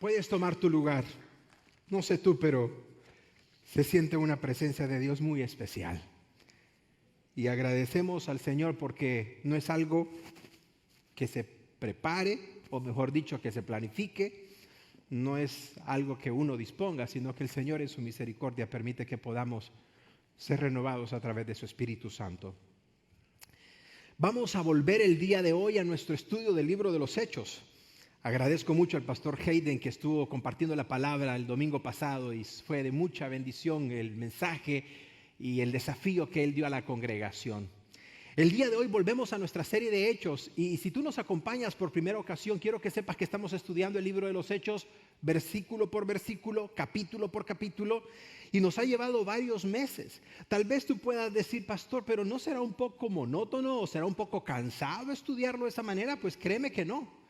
Puedes tomar tu lugar. No sé tú, pero se siente una presencia de Dios muy especial. Y agradecemos al Señor porque no es algo que se prepare, o mejor dicho, que se planifique. No es algo que uno disponga, sino que el Señor en su misericordia permite que podamos ser renovados a través de su Espíritu Santo. Vamos a volver el día de hoy a nuestro estudio del libro de los Hechos. Agradezco mucho al pastor Hayden que estuvo compartiendo la palabra el domingo pasado y fue de mucha bendición el mensaje y el desafío que él dio a la congregación. El día de hoy volvemos a nuestra serie de Hechos y si tú nos acompañas por primera ocasión, quiero que sepas que estamos estudiando el libro de los Hechos versículo por versículo, capítulo por capítulo, y nos ha llevado varios meses. Tal vez tú puedas decir, pastor, pero ¿no será un poco monótono o será un poco cansado estudiarlo de esa manera? Pues créeme que no.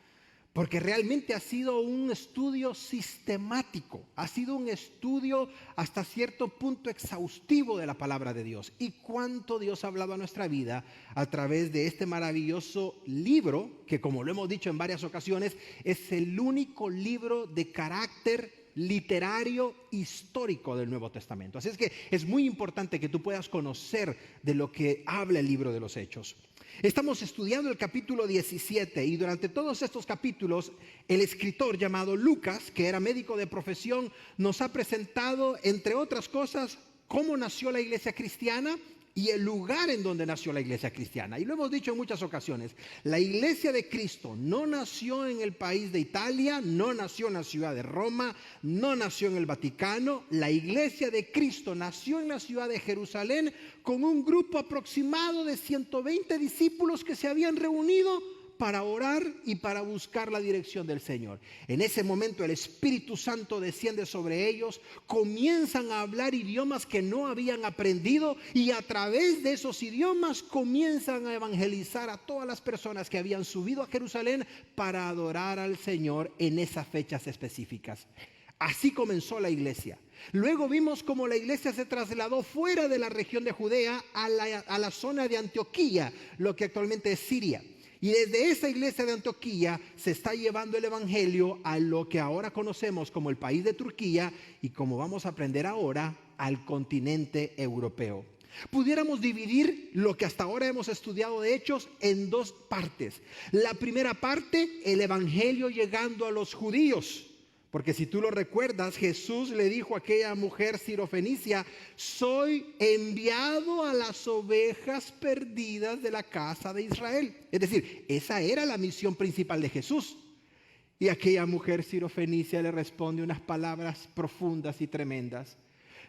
Porque realmente ha sido un estudio sistemático, ha sido un estudio hasta cierto punto exhaustivo de la palabra de Dios. Y cuánto Dios ha hablado a nuestra vida a través de este maravilloso libro, que como lo hemos dicho en varias ocasiones, es el único libro de carácter literario histórico del Nuevo Testamento. Así es que es muy importante que tú puedas conocer de lo que habla el libro de los Hechos. Estamos estudiando el capítulo 17 y durante todos estos capítulos el escritor llamado Lucas, que era médico de profesión, nos ha presentado, entre otras cosas, cómo nació la iglesia cristiana y el lugar en donde nació la iglesia cristiana. Y lo hemos dicho en muchas ocasiones, la iglesia de Cristo no nació en el país de Italia, no nació en la ciudad de Roma, no nació en el Vaticano. La iglesia de Cristo nació en la ciudad de Jerusalén con un grupo aproximado de 120 discípulos que se habían reunido para orar y para buscar la dirección del Señor. En ese momento el Espíritu Santo desciende sobre ellos, comienzan a hablar idiomas que no habían aprendido y a través de esos idiomas comienzan a evangelizar a todas las personas que habían subido a Jerusalén para adorar al Señor en esas fechas específicas. Así comenzó la iglesia. Luego vimos cómo la iglesia se trasladó fuera de la región de Judea a la zona de Antioquía, lo que actualmente es Siria. Y desde esa iglesia de Antioquía se está llevando el evangelio a lo que ahora conocemos como el país de Turquía y como vamos a aprender ahora, al continente europeo. Pudiéramos dividir lo que hasta ahora hemos estudiado de Hechos en dos partes. La primera parte, el evangelio llegando a los judíos. Porque si tú lo recuerdas, Jesús le dijo a aquella mujer sirofenicia, soy enviado a las ovejas perdidas de la casa de Israel. Es decir, esa era la misión principal de Jesús. Y aquella mujer sirofenicia le responde unas palabras profundas y tremendas.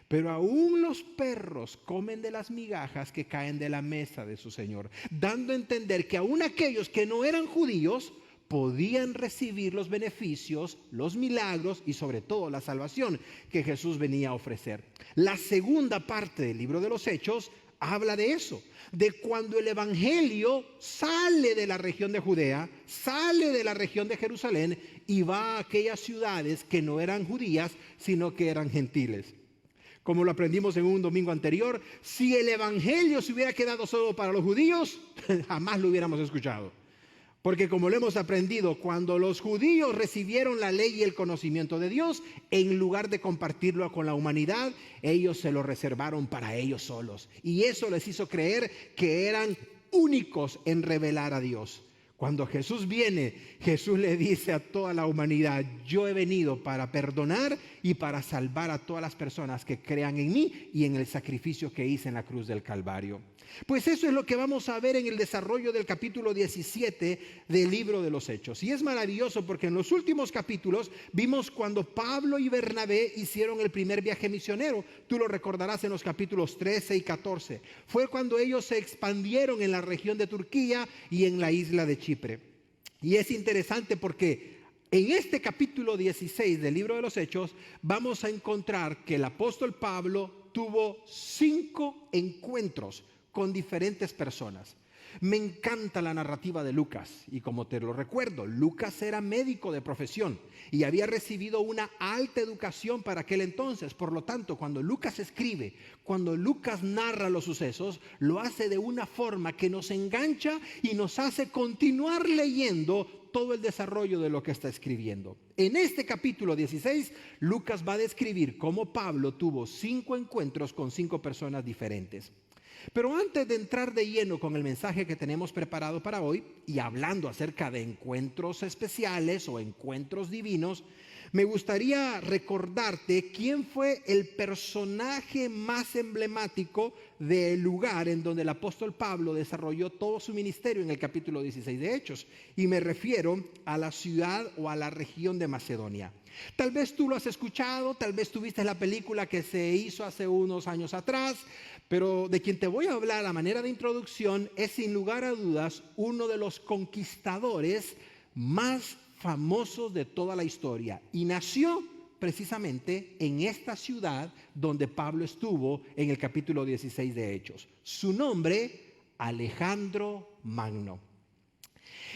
Pero aún los perros comen de las migajas que caen de la mesa de su Señor, dando a entender que aún aquellos que no eran judíos podían recibir los beneficios, los milagros y sobre todo la salvación que Jesús venía a ofrecer. La segunda parte del libro de los Hechos habla de eso, de cuando el evangelio sale de la región de Judea, sale de la región de Jerusalén y va a aquellas ciudades que no eran judías, sino que eran gentiles. Como lo aprendimos en un domingo anterior, si el evangelio se hubiera quedado solo para los judíos, jamás lo hubiéramos escuchado. Porque como lo hemos aprendido, cuando los judíos recibieron la ley y el conocimiento de Dios, en lugar de compartirlo con la humanidad, ellos se lo reservaron para ellos solos. Y eso les hizo creer que eran únicos en revelar a Dios. Cuando Jesús viene, Jesús le dice a toda la humanidad, yo he venido para perdonar y para salvar a todas las personas que crean en mí y en el sacrificio que hice en la cruz del Calvario. Pues eso es lo que vamos a ver en el desarrollo del capítulo 17 del libro de los Hechos. Y es maravilloso porque en los últimos capítulos vimos cuando Pablo y Bernabé hicieron el primer viaje misionero. Tú lo recordarás en los capítulos 13 y 14. Fue cuando ellos se expandieron en la región de Turquía y en la isla de Chipre. Y es interesante porque en este capítulo 16 del libro de los Hechos vamos a encontrar que el apóstol Pablo tuvo 5 encuentros con diferentes personas. Me encanta la narrativa de Lucas y como te lo recuerdo, Lucas era médico de profesión y había recibido una alta educación para aquel entonces. Por lo tanto, cuando Lucas escribe, cuando Lucas narra los sucesos, lo hace de una forma que nos engancha y nos hace continuar leyendo todo el desarrollo de lo que está escribiendo. En este capítulo 16, Lucas va a describir cómo Pablo tuvo 5 encuentros con 5 personas diferentes. Pero antes de entrar de lleno con el mensaje que tenemos preparado para hoy, y hablando acerca de encuentros especiales o encuentros divinos, me gustaría recordarte quién fue el personaje más emblemático del lugar en donde el apóstol Pablo desarrolló todo su ministerio en el capítulo 16 de Hechos. Y me refiero a la ciudad o a la región de Macedonia. Tal vez tú lo has escuchado, tal vez tú viste la película que se hizo hace unos años atrás, pero de quien te voy a hablar a manera de introducción es sin lugar a dudas uno de los conquistadores más famosos de toda la historia, y nació precisamente en esta ciudad donde Pablo estuvo en el capítulo 16 de Hechos. Su nombre, Alejandro Magno.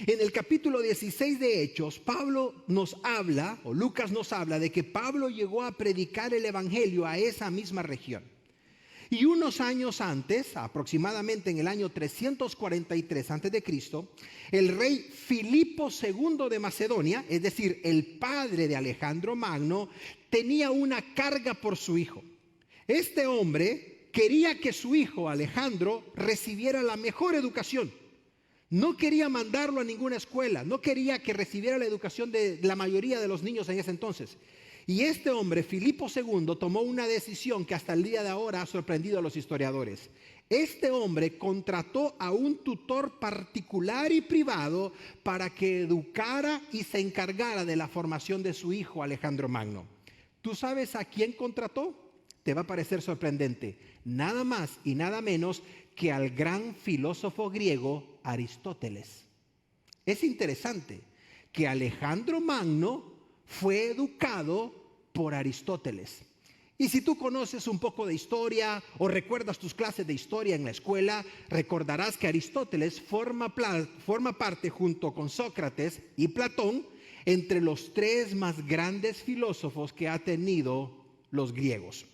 En el capítulo 16 de Hechos, Pablo nos habla, o Lucas nos habla, de que Pablo llegó a predicar el evangelio a esa misma región. Y unos años antes, aproximadamente en el año 343 a.C., el rey Filipo II de Macedonia, es decir, el padre de Alejandro Magno, tenía una carga por su hijo. Este hombre quería que su hijo Alejandro recibiera la mejor educación. No quería mandarlo a ninguna escuela, no quería que recibiera la educación de la mayoría de los niños en ese entonces. Y este hombre, Filipo II, tomó una decisión que hasta el día de ahora ha sorprendido a los historiadores. Este hombre contrató a un tutor particular y privado para que educara y se encargara de la formación de su hijo Alejandro Magno. ¿Tú sabes a quién contrató? Te va a parecer sorprendente. Nada más y nada menos que al gran filósofo griego Aristóteles. Es interesante que Alejandro Magno fue educado por Aristóteles. Y si tú conoces un poco de historia o recuerdas tus clases de historia en la escuela, recordarás que Aristóteles forma parte junto con Sócrates y Platón entre los 3 más grandes filósofos que ha tenido los griegos.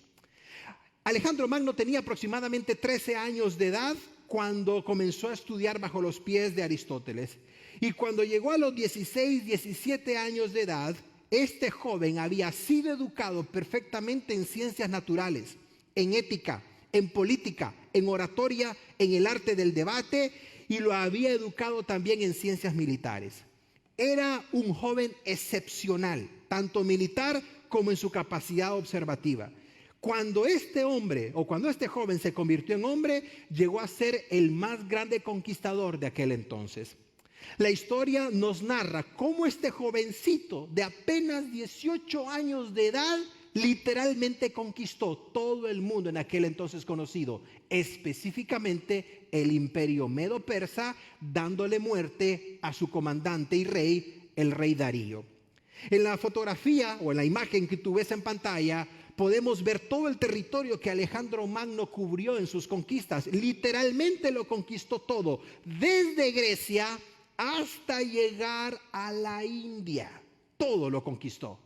Alejandro Magno tenía aproximadamente 13 años de edad cuando comenzó a estudiar bajo los pies de Aristóteles. Y cuando llegó a los 16, 17 años de edad, este joven había sido educado perfectamente en ciencias naturales, en ética, en política, en oratoria, en el arte del debate, y lo había educado también en ciencias militares. Era un joven excepcional, tanto militar como en su capacidad observativa. Cuando este joven se convirtió en hombre, llegó a ser el más grande conquistador de aquel entonces. La historia nos narra cómo este jovencito de apenas 18 años de edad literalmente conquistó todo el mundo en aquel entonces conocido, específicamente el imperio medo-persa, dándole muerte a su comandante y rey, el rey Darío. En la fotografía o en la imagen que tú ves en pantalla, podemos ver todo el territorio que Alejandro Magno cubrió en sus conquistas. Literalmente lo conquistó todo, desde Grecia hasta llegar a la India. Todo lo conquistó.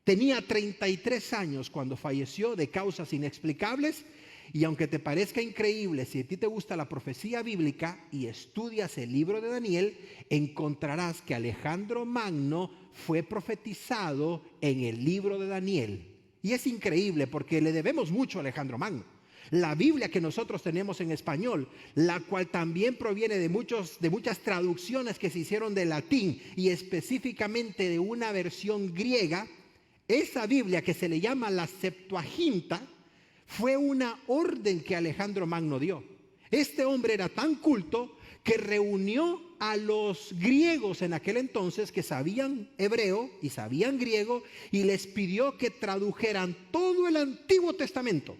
Tenía 33 años cuando falleció de causas inexplicables, y aunque te parezca increíble, si a ti te gusta la profecía bíblica y estudias el libro de Daniel, encontrarás que Alejandro Magno fue profetizado en el libro de Daniel. Y es increíble porque le debemos mucho a Alejandro Magno. La Biblia que nosotros tenemos en español, la cual también proviene de muchas traducciones que se hicieron de latín y específicamente de una versión griega, esa Biblia que se le llama la Septuaginta, fue una orden que Alejandro Magno dio. Este hombre era tan culto que reunió a los griegos en aquel entonces que sabían hebreo y sabían griego, y les pidió que tradujeran todo el Antiguo Testamento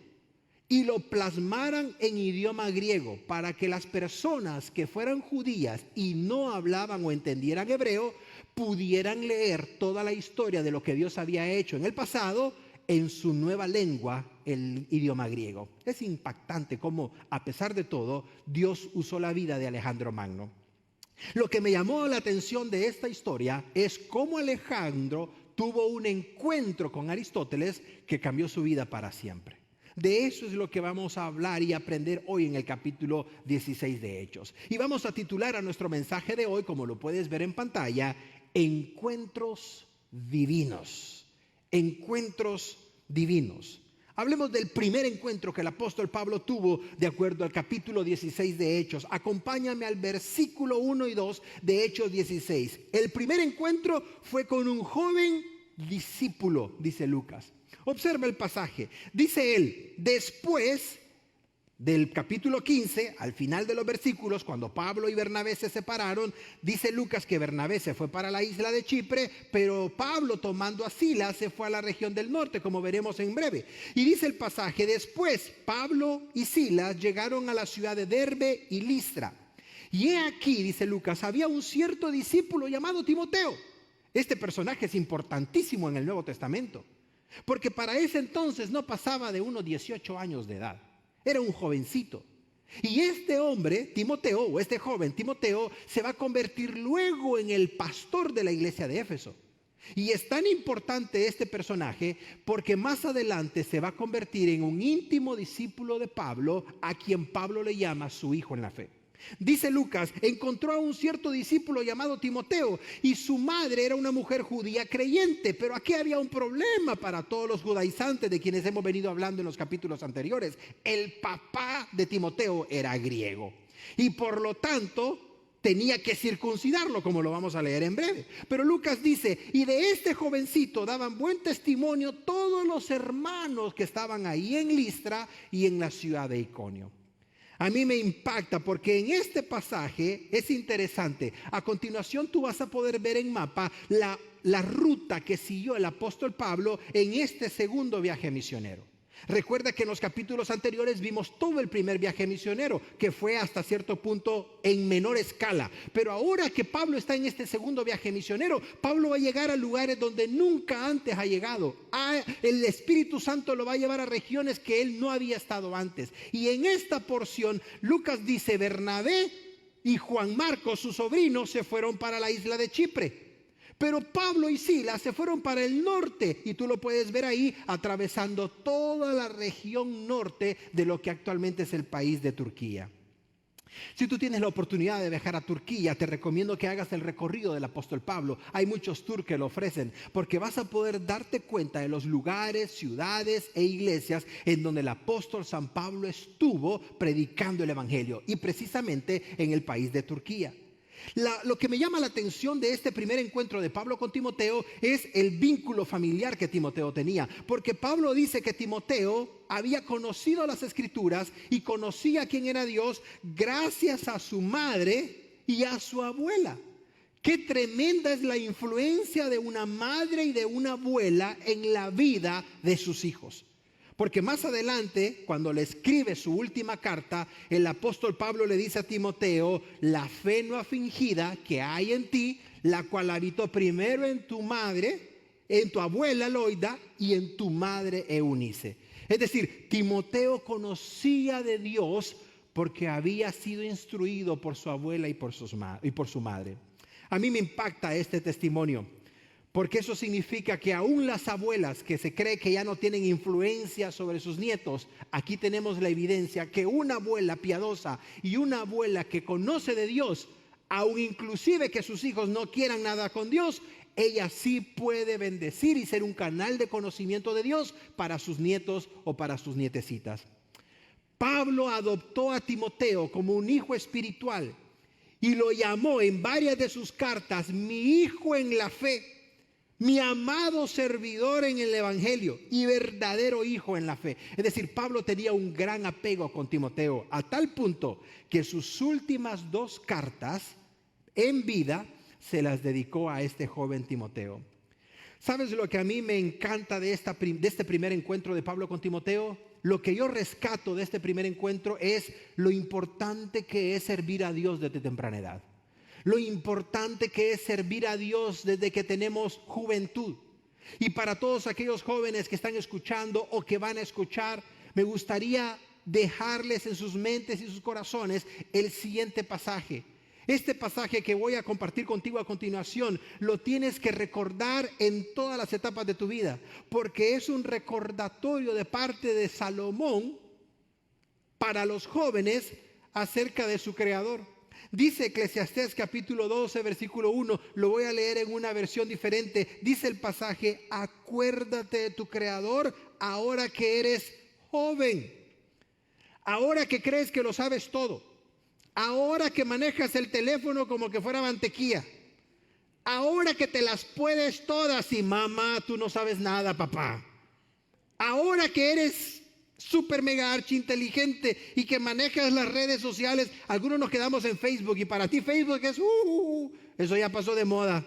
y lo plasmaran en idioma griego para que las personas que fueran judías y no hablaban o entendieran hebreo pudieran leer toda la historia de lo que Dios había hecho en el pasado en su nueva lengua, el idioma griego. Es impactante cómo, a pesar de todo, Dios usó la vida de Alejandro Magno. Lo que me llamó la atención de esta historia es cómo Alejandro tuvo un encuentro con Aristóteles que cambió su vida para siempre. De eso es lo que vamos a hablar y aprender hoy en el capítulo 16 de Hechos. Y vamos a titular a nuestro mensaje de hoy, como lo puedes ver en pantalla, Encuentros Divinos. Encuentros Divinos. Hablemos del primer encuentro que el apóstol Pablo tuvo de acuerdo al capítulo 16 de Hechos. Acompáñame al versículo 1 y 2 de Hechos 16. El primer encuentro fue con un joven discípulo, dice Lucas. Observa el pasaje. Dice él, después del capítulo 15, al final de los versículos, cuando Pablo y Bernabé se separaron, dice Lucas que Bernabé se fue para la isla de Chipre, pero Pablo, tomando a Silas, se fue a la región del norte, como veremos en breve. Y dice el pasaje, después Pablo y Silas llegaron a la ciudad de Derbe y Listra. Y he aquí, dice Lucas, había un cierto discípulo llamado Timoteo. Este personaje es importantísimo en el Nuevo Testamento, porque para ese entonces no pasaba de unos 18 años de edad. Era un jovencito. Y este hombre, Timoteo, o este joven Timoteo, se va a convertir luego en el pastor de la iglesia de Éfeso. Y es tan importante este personaje porque más adelante se va a convertir en un íntimo discípulo de Pablo, a quien Pablo le llama su hijo en la fe. Dice Lucas, encontró a un cierto discípulo llamado Timoteo y su madre era una mujer judía creyente, pero aquí había un problema para todos los judaizantes de quienes hemos venido hablando en los capítulos anteriores. El papá de Timoteo era griego y por lo tanto tenía que circuncidarlo, como lo vamos a leer en breve. Pero Lucas dice, y de este jovencito daban buen testimonio todos los hermanos que estaban ahí en Listra y en la ciudad de Iconio. A mí me impacta porque en este pasaje es interesante. A continuación tú vas a poder ver en mapa la ruta que siguió el apóstol Pablo en este segundo viaje misionero. Recuerda que en los capítulos anteriores vimos todo el primer viaje misionero, que fue hasta cierto punto en menor escala. Pero ahora que Pablo está en este segundo viaje misionero, Pablo va a llegar a lugares donde nunca antes ha llegado. El Espíritu Santo lo va a llevar a regiones que él no había estado antes. Y en esta porción, Lucas dice, Bernabé y Juan Marcos, su sobrino, se fueron para la isla de Chipre. Pero Pablo y Silas se fueron para el norte y tú lo puedes ver ahí atravesando toda la región norte de lo que actualmente es el país de Turquía. Si tú tienes la oportunidad de viajar a Turquía, te recomiendo que hagas el recorrido del apóstol Pablo. Hay muchos tours que lo ofrecen porque vas a poder darte cuenta de los lugares, ciudades e iglesias en donde el apóstol San Pablo estuvo predicando el evangelio y precisamente en el país de Turquía. Lo que me llama la atención de este primer encuentro de Pablo con Timoteo es el vínculo familiar que Timoteo tenía, porque Pablo dice que Timoteo había conocido las Escrituras y conocía quién era Dios gracias a su madre y a su abuela. Qué tremenda es la influencia de una madre y de una abuela en la vida de sus hijos. Porque más adelante, cuando le escribe su última carta, el apóstol Pablo le dice a Timoteo, la fe no fingida que hay en ti, la cual habitó primero en tu madre, en tu abuela Loida y en tu madre Eunice. Es decir, Timoteo conocía de Dios porque había sido instruido por su abuela y por su madre. A mí me impacta este testimonio, porque eso significa que aún las abuelas que se cree que ya no tienen influencia sobre sus nietos, aquí tenemos la evidencia que una abuela piadosa y una abuela que conoce de Dios, aun inclusive que sus hijos no quieran nada con Dios, ella sí puede bendecir y ser un canal de conocimiento de Dios para sus nietos o para sus nietecitas. Pablo adoptó a Timoteo como un hijo espiritual y lo llamó en varias de sus cartas mi hijo en la fe, mi amado servidor en el evangelio y verdadero hijo en la fe. Es decir, Pablo tenía un gran apego con Timoteo, a tal punto que sus últimas 2 cartas en vida se las dedicó a este joven Timoteo. ¿Sabes lo que a mí me encanta de este primer encuentro de Pablo con Timoteo? Lo que yo rescato de este primer encuentro es lo importante que es servir a Dios desde temprana edad. Lo importante que es servir a Dios desde que tenemos juventud. Y para todos aquellos jóvenes que están escuchando o que van a escuchar, me gustaría dejarles en sus mentes y sus corazones el siguiente pasaje. Este pasaje que voy a compartir contigo a continuación lo tienes que recordar en todas las etapas de tu vida, porque es un recordatorio de parte de Salomón para los jóvenes acerca de su Creador. Dice Eclesiastés capítulo 12, versículo 1, lo voy a leer en una versión diferente. Dice el pasaje: acuérdate de tu Creador ahora que eres joven, ahora que crees que lo sabes todo, ahora que manejas el teléfono como que fuera mantequilla, ahora que te las puedes todas y mamá, tú no sabes nada, papá. Ahora que eres súper mega archi inteligente y que manejas las redes sociales. Algunos nos quedamos en Facebook y para ti Facebook es eso ya pasó de moda.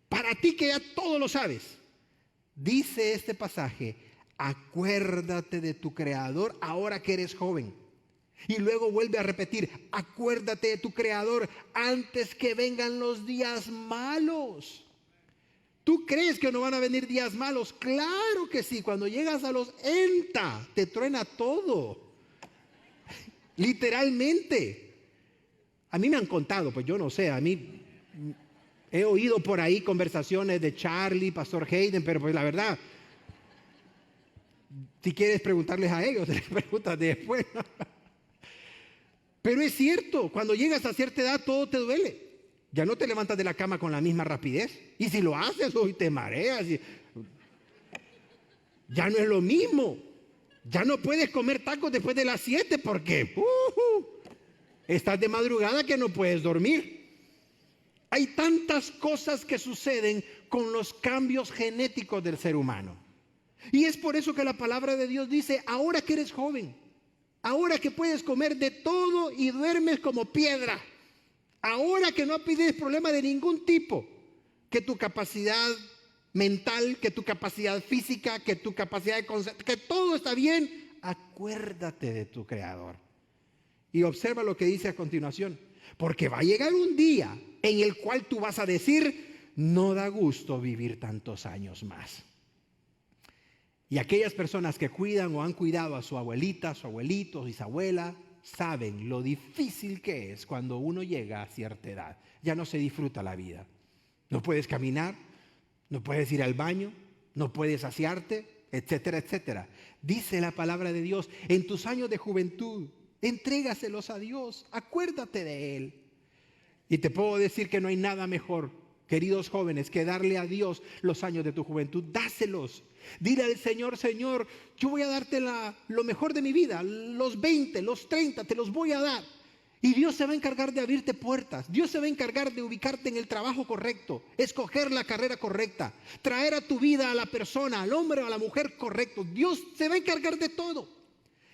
Para ti que ya todo lo sabes. Dice este pasaje: acuérdate de tu Creador ahora que eres joven. Y luego vuelve a repetir: acuérdate de tu Creador antes que vengan los días malos. ¿Tú crees que no van a venir días malos? Claro que sí. Cuando llegas a los ENTA, te truena todo. Literalmente. A mí me han contado, pues yo no sé, a mí he oído por ahí conversaciones de Charlie, Pastor Hayden, pero pues la verdad, si quieres preguntarles a ellos, les preguntas después. Pero es cierto, cuando llegas a cierta edad todo te duele. Ya no te levantas de la cama con la misma rapidez. Y si lo haces, hoy te mareas. Ya no es lo mismo. Ya no puedes comer tacos después de las 7 porque estás de madrugada que no puedes dormir. Hay tantas cosas que suceden con los cambios genéticos del ser humano. Y es por eso que la palabra de Dios dice: ahora que eres joven, ahora que puedes comer de todo y duermes como piedra, ahora que no pides problema de ningún tipo, que tu capacidad mental, que tu capacidad física, que tu capacidad de que todo está bien, acuérdate de tu Creador. Y observa lo que dice a continuación: porque va a llegar un día en el cual tú vas a decir: no da gusto vivir tantos años más. Y aquellas personas que cuidan o han cuidado a su abuelita, su abuelito, bisabuela, saben lo difícil que es cuando uno llega a cierta edad. Ya no se disfruta la vida. No puedes caminar, no puedes ir al baño, no puedes asearte, etcétera, etcétera. Dice la palabra de Dios: en tus años de juventud, entrégaselos a Dios, acuérdate de Él. Y te puedo decir que no hay nada mejor, queridos jóvenes, que darle a Dios los años de tu juventud. Dáselos. Dile al Señor: Señor, yo voy a darte lo mejor de mi vida, los 20, los 30, te los voy a dar. Y Dios se va a encargar de abrirte puertas. Dios se va a encargar de ubicarte en el trabajo correcto, escoger la carrera correcta, traer a tu vida a la persona, al hombre o a la mujer correcto. Dios se va a encargar de todo.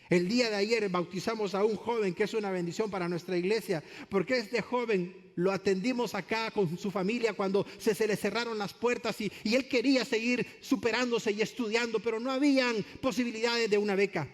El día de ayer bautizamos a un joven que es una bendición para nuestra iglesia, porque este joven lo atendimos acá con su familia cuando se le cerraron las puertas y él quería seguir superándose y estudiando, pero no habían posibilidades de una beca.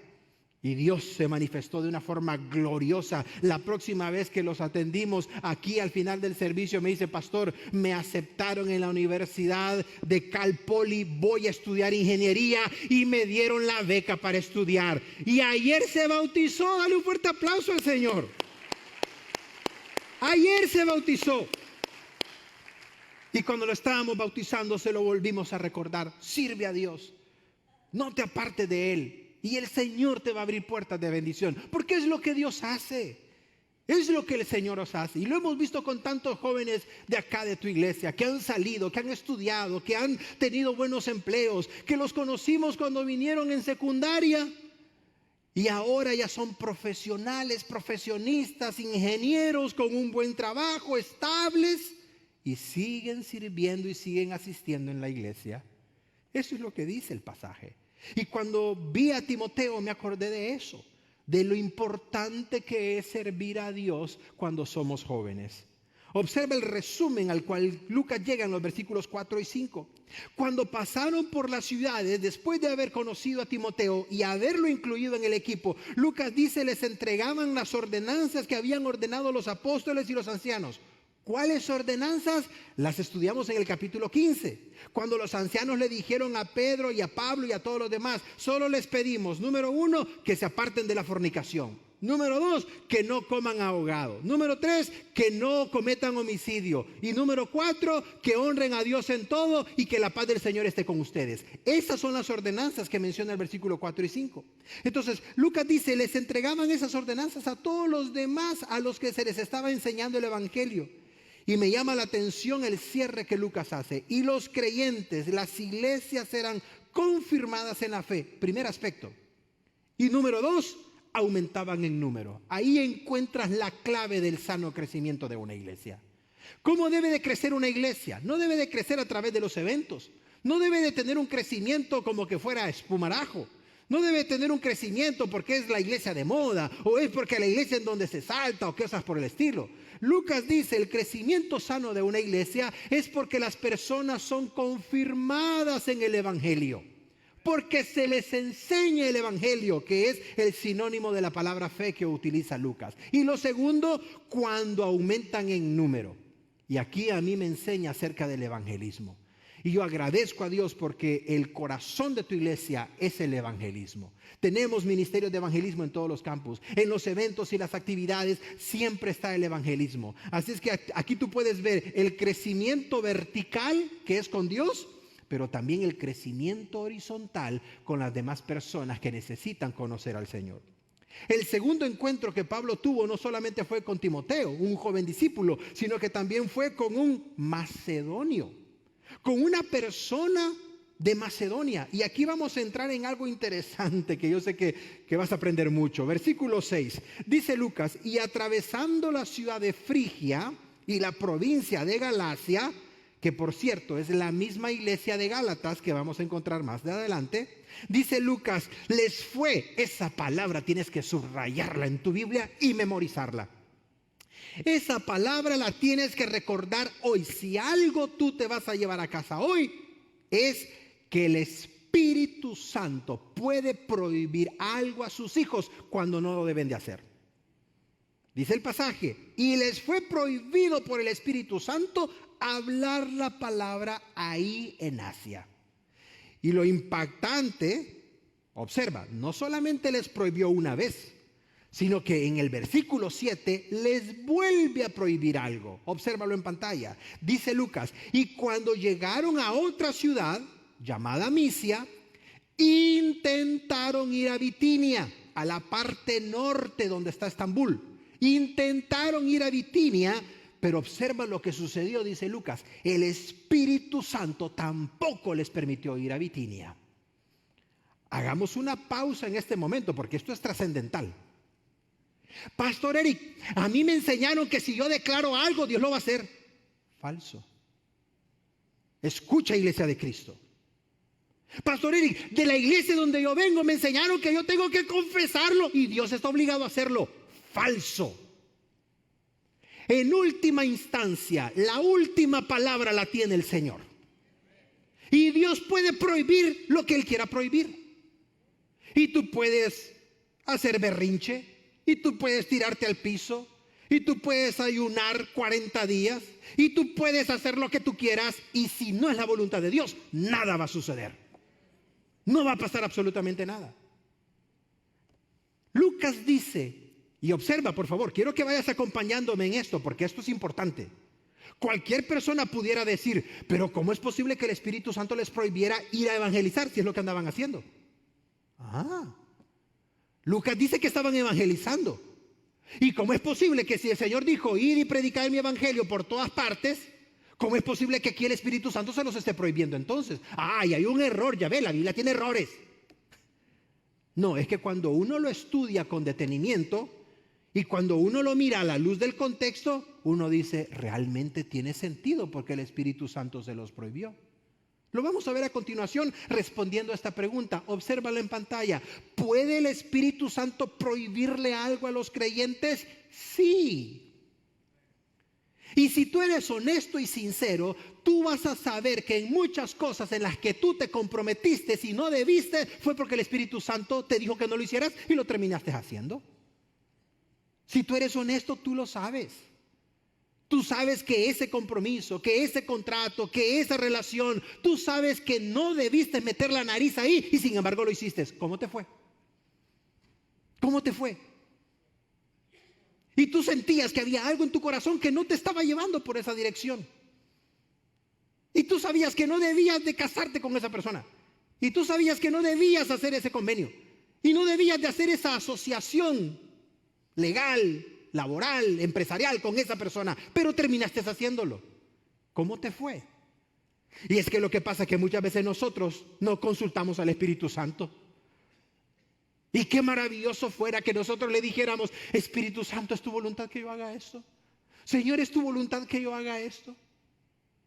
Y Dios se manifestó de una forma gloriosa. La próxima vez que los atendimos aquí al final del servicio me dice: pastor, me aceptaron en la Universidad de Cal Poly, voy a estudiar ingeniería y me dieron la beca para estudiar. Y ayer se bautizó. Dale un fuerte aplauso al Señor. Ayer se bautizó. Y cuando lo estábamos bautizando se lo volvimos a recordar: sirve a Dios, no te apartes de Él. Y el Señor te va a abrir puertas de bendición, porque es lo que Dios hace, es lo que el Señor os hace. Y lo hemos visto con tantos jóvenes de acá de tu iglesia, que han salido, que han estudiado, que han tenido buenos empleos, que los conocimos cuando vinieron en secundaria y ahora ya son profesionales, profesionistas, ingenieros con un buen trabajo, estables, y siguen sirviendo y siguen asistiendo en la iglesia. Eso es lo que dice el pasaje. Y cuando vi a Timoteo me acordé de eso, de lo importante que es servir a Dios cuando somos jóvenes. Observa el resumen al cual Lucas llega en los versículos 4 y 5. Cuando pasaron por las ciudades, después de haber conocido a Timoteo y haberlo incluido en el equipo, Lucas dice: les entregaban las ordenanzas que habían ordenado los apóstoles y los ancianos. ¿Cuáles ordenanzas? Las estudiamos en el capítulo 15. Cuando los ancianos le dijeron a Pedro y a Pablo y a todos los demás: solo les pedimos, número 1, que se aparten de la fornicación. Número 2, que no coman ahogado. Número 3, que no cometan homicidio. Y número 4, que honren a Dios en todo y que la paz del Señor esté con ustedes. Esas son las ordenanzas que menciona el versículo 4 y 5. Entonces, Lucas dice, les entregaban esas ordenanzas a todos los demás a los que se les estaba enseñando el evangelio. Y me llama la atención el cierre que Lucas hace. Y los creyentes, las iglesias eran confirmadas en la fe. Primer aspecto. Y número 2, aumentaban en número. Ahí encuentras la clave del sano crecimiento de una iglesia. ¿Cómo debe de crecer una iglesia? No debe de crecer a través de los eventos. No debe de tener un crecimiento como que fuera espumarajo. No debe tener un crecimiento porque es la iglesia de moda o es porque la iglesia en donde se salta o cosas por el estilo. Lucas dice, el crecimiento sano de una iglesia es porque las personas son confirmadas en el evangelio. Porque se les enseña el evangelio, que es el sinónimo de la palabra fe que utiliza Lucas. Y lo segundo, cuando aumentan en número. Y aquí a mí me enseña acerca del evangelismo. Y yo agradezco a Dios porque el corazón de tu iglesia es el evangelismo. Tenemos ministerios de evangelismo en todos los campus. En los eventos y las actividades siempre está el evangelismo. Así es que aquí tú puedes ver el crecimiento vertical que es con Dios, pero también el crecimiento horizontal con las demás personas que necesitan conocer al Señor. El segundo encuentro que Pablo tuvo no solamente fue con Timoteo, un joven discípulo, sino que también fue con un macedonio, con una persona de Macedonia. Y aquí vamos a entrar en algo interesante que yo sé que vas a aprender mucho. Versículo 6, dice Lucas, y atravesando la ciudad de Frigia y la provincia de Galacia, que por cierto es la misma iglesia de Gálatas que vamos a encontrar más de adelante, dice Lucas, les fue, esa palabra tienes que subrayarla en tu Biblia y memorizarla. Esa palabra la tienes que recordar hoy. Si algo tú te vas a llevar a casa hoy, es que el Espíritu Santo puede prohibir algo a sus hijos cuando no lo deben de hacer. Dice el pasaje, y les fue prohibido por el Espíritu Santo hablar la palabra ahí en Asia. Y lo impactante, observa, no solamente les prohibió una vez, sino que en el versículo 7 les vuelve a prohibir algo. Obsérvalo en pantalla. Dice Lucas, y cuando llegaron a otra ciudad llamada Misia, intentaron ir a Bitinia, a la parte norte donde está Estambul. Intentaron ir a Bitinia, pero observa lo que sucedió, dice Lucas. El Espíritu Santo tampoco les permitió ir a Bitinia. Hagamos una pausa en este momento porque esto es trascendental. Pastor Eric, a mí me enseñaron que si yo declaro algo, Dios lo va a hacer. Falso. Escucha, iglesia de Cristo. Pastor Eric, de la iglesia donde yo vengo me enseñaron que yo tengo que confesarlo y Dios está obligado a hacerlo. Falso. En última instancia, la última palabra la tiene el Señor. Y Dios puede prohibir lo que Él quiera prohibir. Y tú puedes hacer berrinche, y tú puedes tirarte al piso, y tú puedes ayunar 40 días, y tú puedes hacer lo que tú quieras, y si no es la voluntad de Dios, nada va a suceder. No va a pasar absolutamente nada. Lucas dice, y observa por favor, quiero que vayas acompañándome en esto, porque esto es importante. Cualquier persona pudiera decir, pero ¿cómo es posible que el Espíritu Santo les prohibiera ir a evangelizar si es lo que andaban haciendo? Lucas dice que estaban evangelizando. ¿Y cómo es posible que si el Señor dijo ir y predicar mi evangelio por todas partes, cómo es posible que aquí el Espíritu Santo se los esté prohibiendo entonces? Y hay un error, ya ve, la Biblia tiene errores. No, es que cuando uno lo estudia con detenimiento y cuando uno lo mira a la luz del contexto, uno dice, realmente tiene sentido porque el Espíritu Santo se los prohibió. Lo vamos a ver a continuación respondiendo a esta pregunta. Obsérvalo en pantalla. ¿Puede el Espíritu Santo prohibirle algo a los creyentes? Sí. Y si tú eres honesto y sincero, tú vas a saber que en muchas cosas en las que tú te comprometiste y no debiste, fue porque el Espíritu Santo te dijo que no lo hicieras y lo terminaste haciendo. Si tú eres honesto, tú lo sabes. Tú sabes que ese compromiso, que ese contrato, que esa relación, tú sabes que no debiste meter la nariz ahí y sin embargo lo hiciste. ¿Cómo te fue? ¿Cómo te fue? Y tú sentías que había algo en tu corazón que no te estaba llevando por esa dirección. Y tú sabías que no debías de casarte con esa persona. Y tú sabías que no debías hacer ese convenio. Y no debías de hacer esa asociación legal, laboral, empresarial con esa persona. Pero terminaste haciéndolo. ¿Cómo te fue? Y es que lo que pasa es que muchas veces nosotros no consultamos al Espíritu Santo. Y qué maravilloso fuera que nosotros le dijéramos: Espíritu Santo, ¿es tu voluntad que yo haga esto? Señor, ¿es tu voluntad que yo haga esto?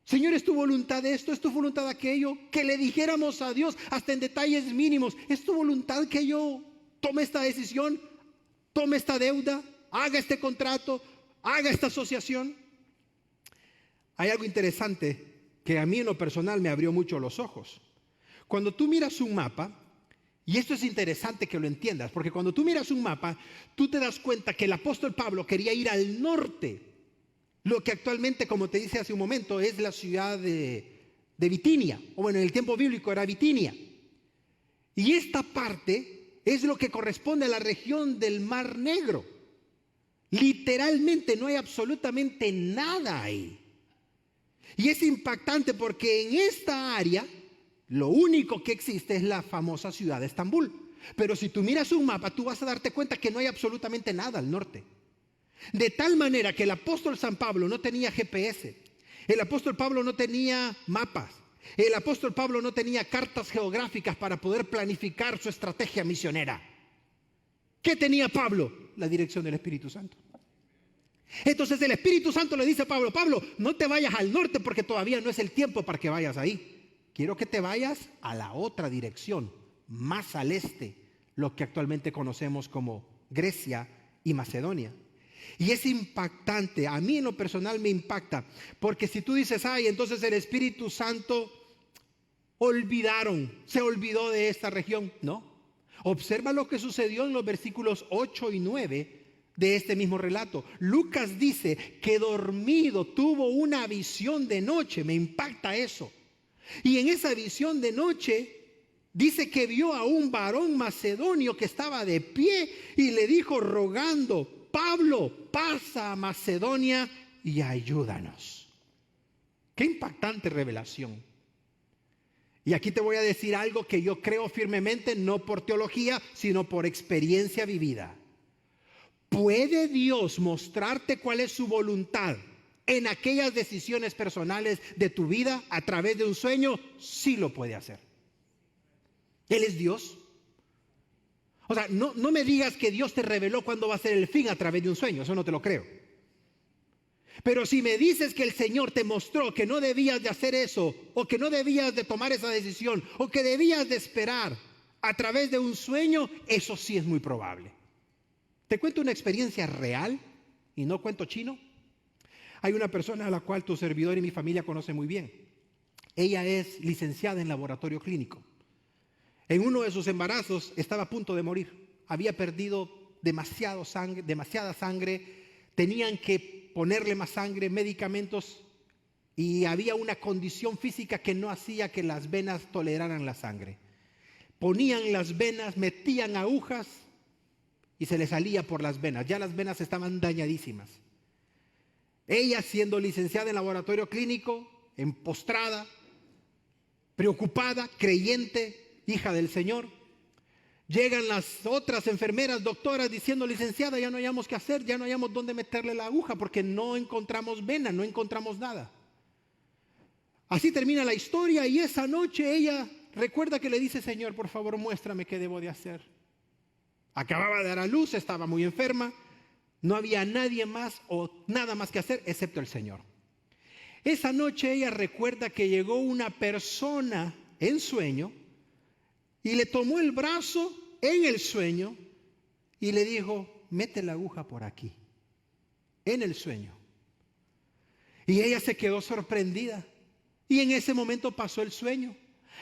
Señor, ¿es tu voluntad esto? ¿Es tu voluntad aquello? Que le dijéramos a Dios hasta en detalles mínimos: ¿es tu voluntad que yo tome esta decisión, tome esta deuda, haga este contrato, haga esta asociación? Hay algo interesante que a mí en lo personal me abrió mucho los ojos. Cuando tú miras un mapa, y esto es interesante que lo entiendas, porque cuando tú miras un mapa, tú te das cuenta que el apóstol Pablo quería ir al norte, lo que actualmente, como te dice hace un momento, es la ciudad de Bitinia, o bueno, en el tiempo bíblico era Bitinia. Y esta parte es lo que corresponde a la región del Mar Negro. Literalmente no hay absolutamente nada ahí. Y es impactante porque en esta área lo único que existe es la famosa ciudad de Estambul. Pero si tú miras un mapa, tú vas a darte cuenta que no hay absolutamente nada al norte. De tal manera que el apóstol San Pablo no tenía GPS. El apóstol Pablo no tenía mapas. El apóstol Pablo no tenía cartas geográficas para poder planificar su estrategia misionera. ¿Qué tenía Pablo? La dirección del Espíritu Santo. Entonces el Espíritu Santo le dice a Pablo: Pablo, no te vayas al norte porque todavía no es el tiempo para que vayas ahí. Quiero que te vayas a la otra dirección, más al este, lo que actualmente conocemos como Grecia y Macedonia. Y es impactante, a mí en lo personal me impacta, porque si tú dices: ay, entonces el Espíritu Santo se olvidó de esta región. No, observa lo que sucedió en los versículos 8 y 9 de este mismo relato. Lucas dice que dormido tuvo una visión de noche. Me impacta eso. Y en esa visión de noche dice que vio a un varón macedonio que estaba de pie y le dijo rogando: Pablo, pasa a Macedonia y ayúdanos. Qué impactante revelación. Y aquí te voy a decir algo que yo creo firmemente, no por teología, sino por experiencia vivida. ¿Puede Dios mostrarte cuál es su voluntad en aquellas decisiones personales de tu vida a través de un sueño? Sí lo puede hacer. Él es Dios. O sea, no me digas que Dios te reveló cuándo va a ser el fin a través de un sueño. Eso no te lo creo. Pero si me dices que el Señor te mostró que no debías de hacer eso, o que no debías de tomar esa decisión, o que debías de esperar a través de un sueño, eso sí es muy probable. Te cuento una experiencia real y no cuento chino. Hay una persona a la cual tu servidor y mi familia conoce muy bien. Ella es licenciada en laboratorio clínico. En uno de sus embarazos estaba a punto de morir. Había perdido demasiada sangre. Tenían que ponerle más sangre, medicamentos, y había una condición física que no hacía que las venas toleraran la sangre. Ponían las venas, metían agujas y se le salía por las venas. Ya las venas estaban dañadísimas. Ella, siendo licenciada en laboratorio clínico, postrada, preocupada, creyente, hija del Señor, llegan las otras enfermeras, doctoras, diciendo: licenciada, ya no hayamos qué hacer, ya no hayamos dónde meterle la aguja porque no encontramos vena, no encontramos nada. Así termina la historia, y esa noche ella recuerda que le dice: Señor, por favor, muéstrame qué debo de hacer. Acababa de dar a luz, estaba muy enferma, no había nadie más o nada más que hacer excepto el Señor. Esa noche ella recuerda que llegó una persona en sueño y le tomó el brazo en el sueño y le dijo: mete la aguja por aquí, en el sueño. Y ella se quedó sorprendida, y en ese momento pasó el sueño.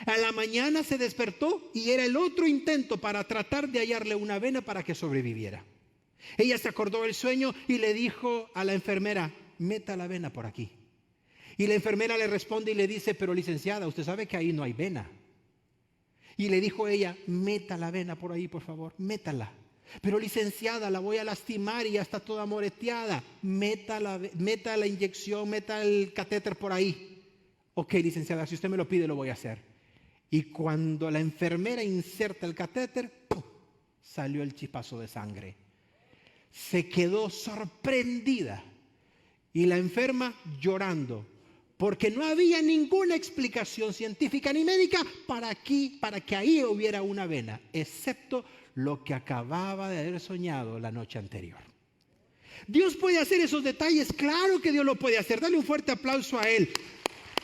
A la mañana se despertó y era el otro intento para tratar de hallarle una vena para que sobreviviera. Ella se acordó del sueño y le dijo a la enfermera: meta la vena por aquí. Y la enfermera le responde y le dice: pero licenciada, usted sabe que ahí no hay vena. Y le dijo ella: meta la vena por ahí, por favor, métala. Pero licenciada, la voy a lastimar y ya está toda moreteada. Meta la inyección, meta el catéter por ahí. Ok, licenciada, si usted me lo pide, lo voy a hacer. Y cuando la enfermera inserta el catéter, ¡pum!, salió el chispazo de sangre. Se quedó sorprendida. Y la enferma llorando, porque no había ninguna explicación científica ni médica para que ahí hubiera una vena, excepto lo que acababa de haber soñado la noche anterior. ¿Dios puede hacer esos detalles? Claro que Dios lo puede hacer. Dale un fuerte aplauso a Él.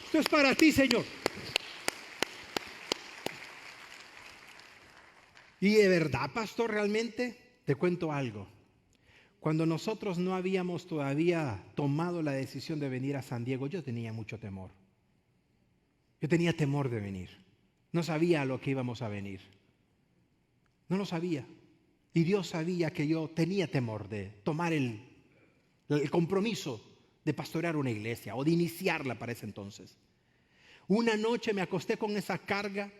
Esto es para ti, Señor. Y de verdad, pastor, realmente te cuento algo. Cuando nosotros no habíamos todavía tomado la decisión de venir a San Diego, yo tenía mucho temor. Yo tenía temor de venir. No sabía a lo que íbamos a venir. No lo sabía. Y Dios sabía que yo tenía temor de tomar el compromiso de pastorear una iglesia o de iniciarla para ese entonces. Una noche me acosté con esa carga.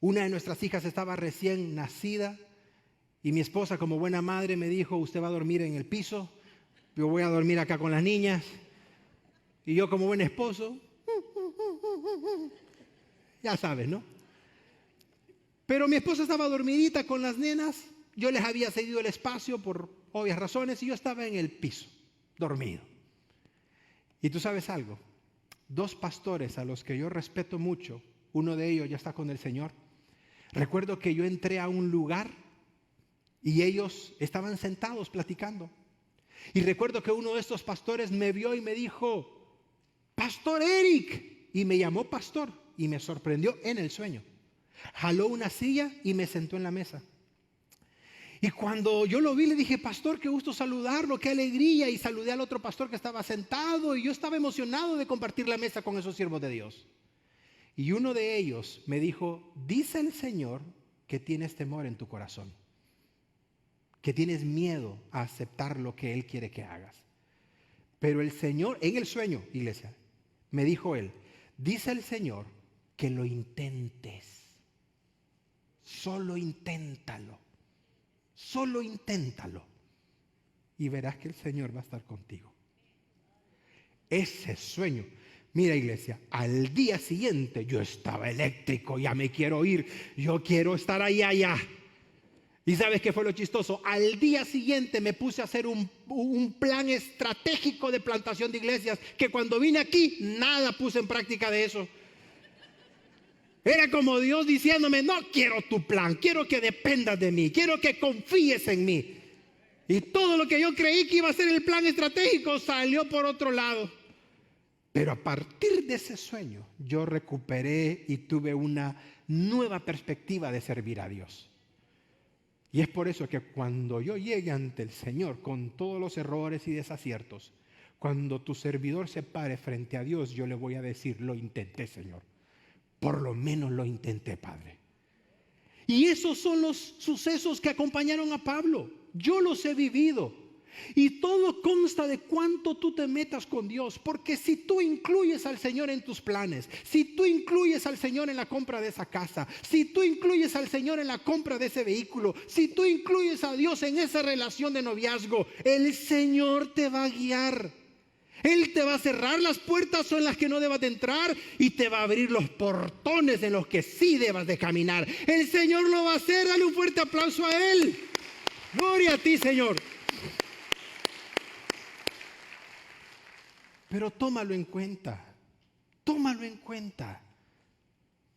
Una de nuestras hijas estaba recién nacida. Y mi esposa, como buena madre, me dijo: usted va a dormir en el piso, yo voy a dormir acá con las niñas. Y yo, como buen esposo, ya sabes, ¿no? Pero mi esposa estaba dormidita con las nenas, yo les había cedido el espacio por obvias razones y yo estaba en el piso, dormido. Y tú sabes algo, 2 pastores a los que yo respeto mucho, uno de ellos ya está con el Señor. Recuerdo que yo entré a un lugar y ellos estaban sentados platicando. Y recuerdo que uno de estos pastores me vio y me dijo: Pastor Eric. Y me llamó pastor y me sorprendió en el sueño. Jaló una silla y me sentó en la mesa. Y cuando yo lo vi le dije: pastor, qué gusto saludarlo, qué alegría. Y saludé al otro pastor que estaba sentado y yo estaba emocionado de compartir la mesa con esos siervos de Dios. Y uno de ellos me dijo: dice el Señor que tienes temor en tu corazón, que tienes miedo a aceptar lo que Él quiere que hagas. Pero el Señor, en el sueño, iglesia, me dijo Él: dice el Señor que lo intentes. Solo inténtalo. Solo inténtalo. Y verás que el Señor va a estar contigo. Ese sueño. Mira, iglesia, al día siguiente yo estaba eléctrico, ya me quiero ir, yo quiero estar allá. ¿Y sabes qué fue lo chistoso? Al día siguiente me puse a hacer un plan estratégico de plantación de iglesias, que cuando vine aquí, nada puse en práctica de eso. Era como Dios diciéndome: no quiero tu plan, quiero que dependas de mí, quiero que confíes en mí. Y todo lo que yo creí que iba a ser el plan estratégico salió por otro lado. Pero a partir de ese sueño, yo recuperé y tuve una nueva perspectiva de servir a Dios. Y es por eso que cuando yo llegue ante el Señor con todos los errores y desaciertos, cuando tu servidor se pare frente a Dios, yo le voy a decir: lo intenté, Señor. Por lo menos lo intenté, Padre. Y esos son los sucesos que acompañaron a Pablo. Yo los he vivido. Y todo consta de cuánto tú te metas con Dios. Porque si tú incluyes al Señor en tus planes, si tú incluyes al Señor en la compra de esa casa, si tú incluyes al Señor en la compra de ese vehículo, si tú incluyes a Dios en esa relación de noviazgo, el Señor te va a guiar. Él te va a cerrar las puertas en las que no debas de entrar y te va a abrir los portones en los que sí debas de caminar. El Señor lo va a hacer. Dale un fuerte aplauso a Él. Gloria a ti, Señor. Pero tómalo en cuenta. Tómalo en cuenta.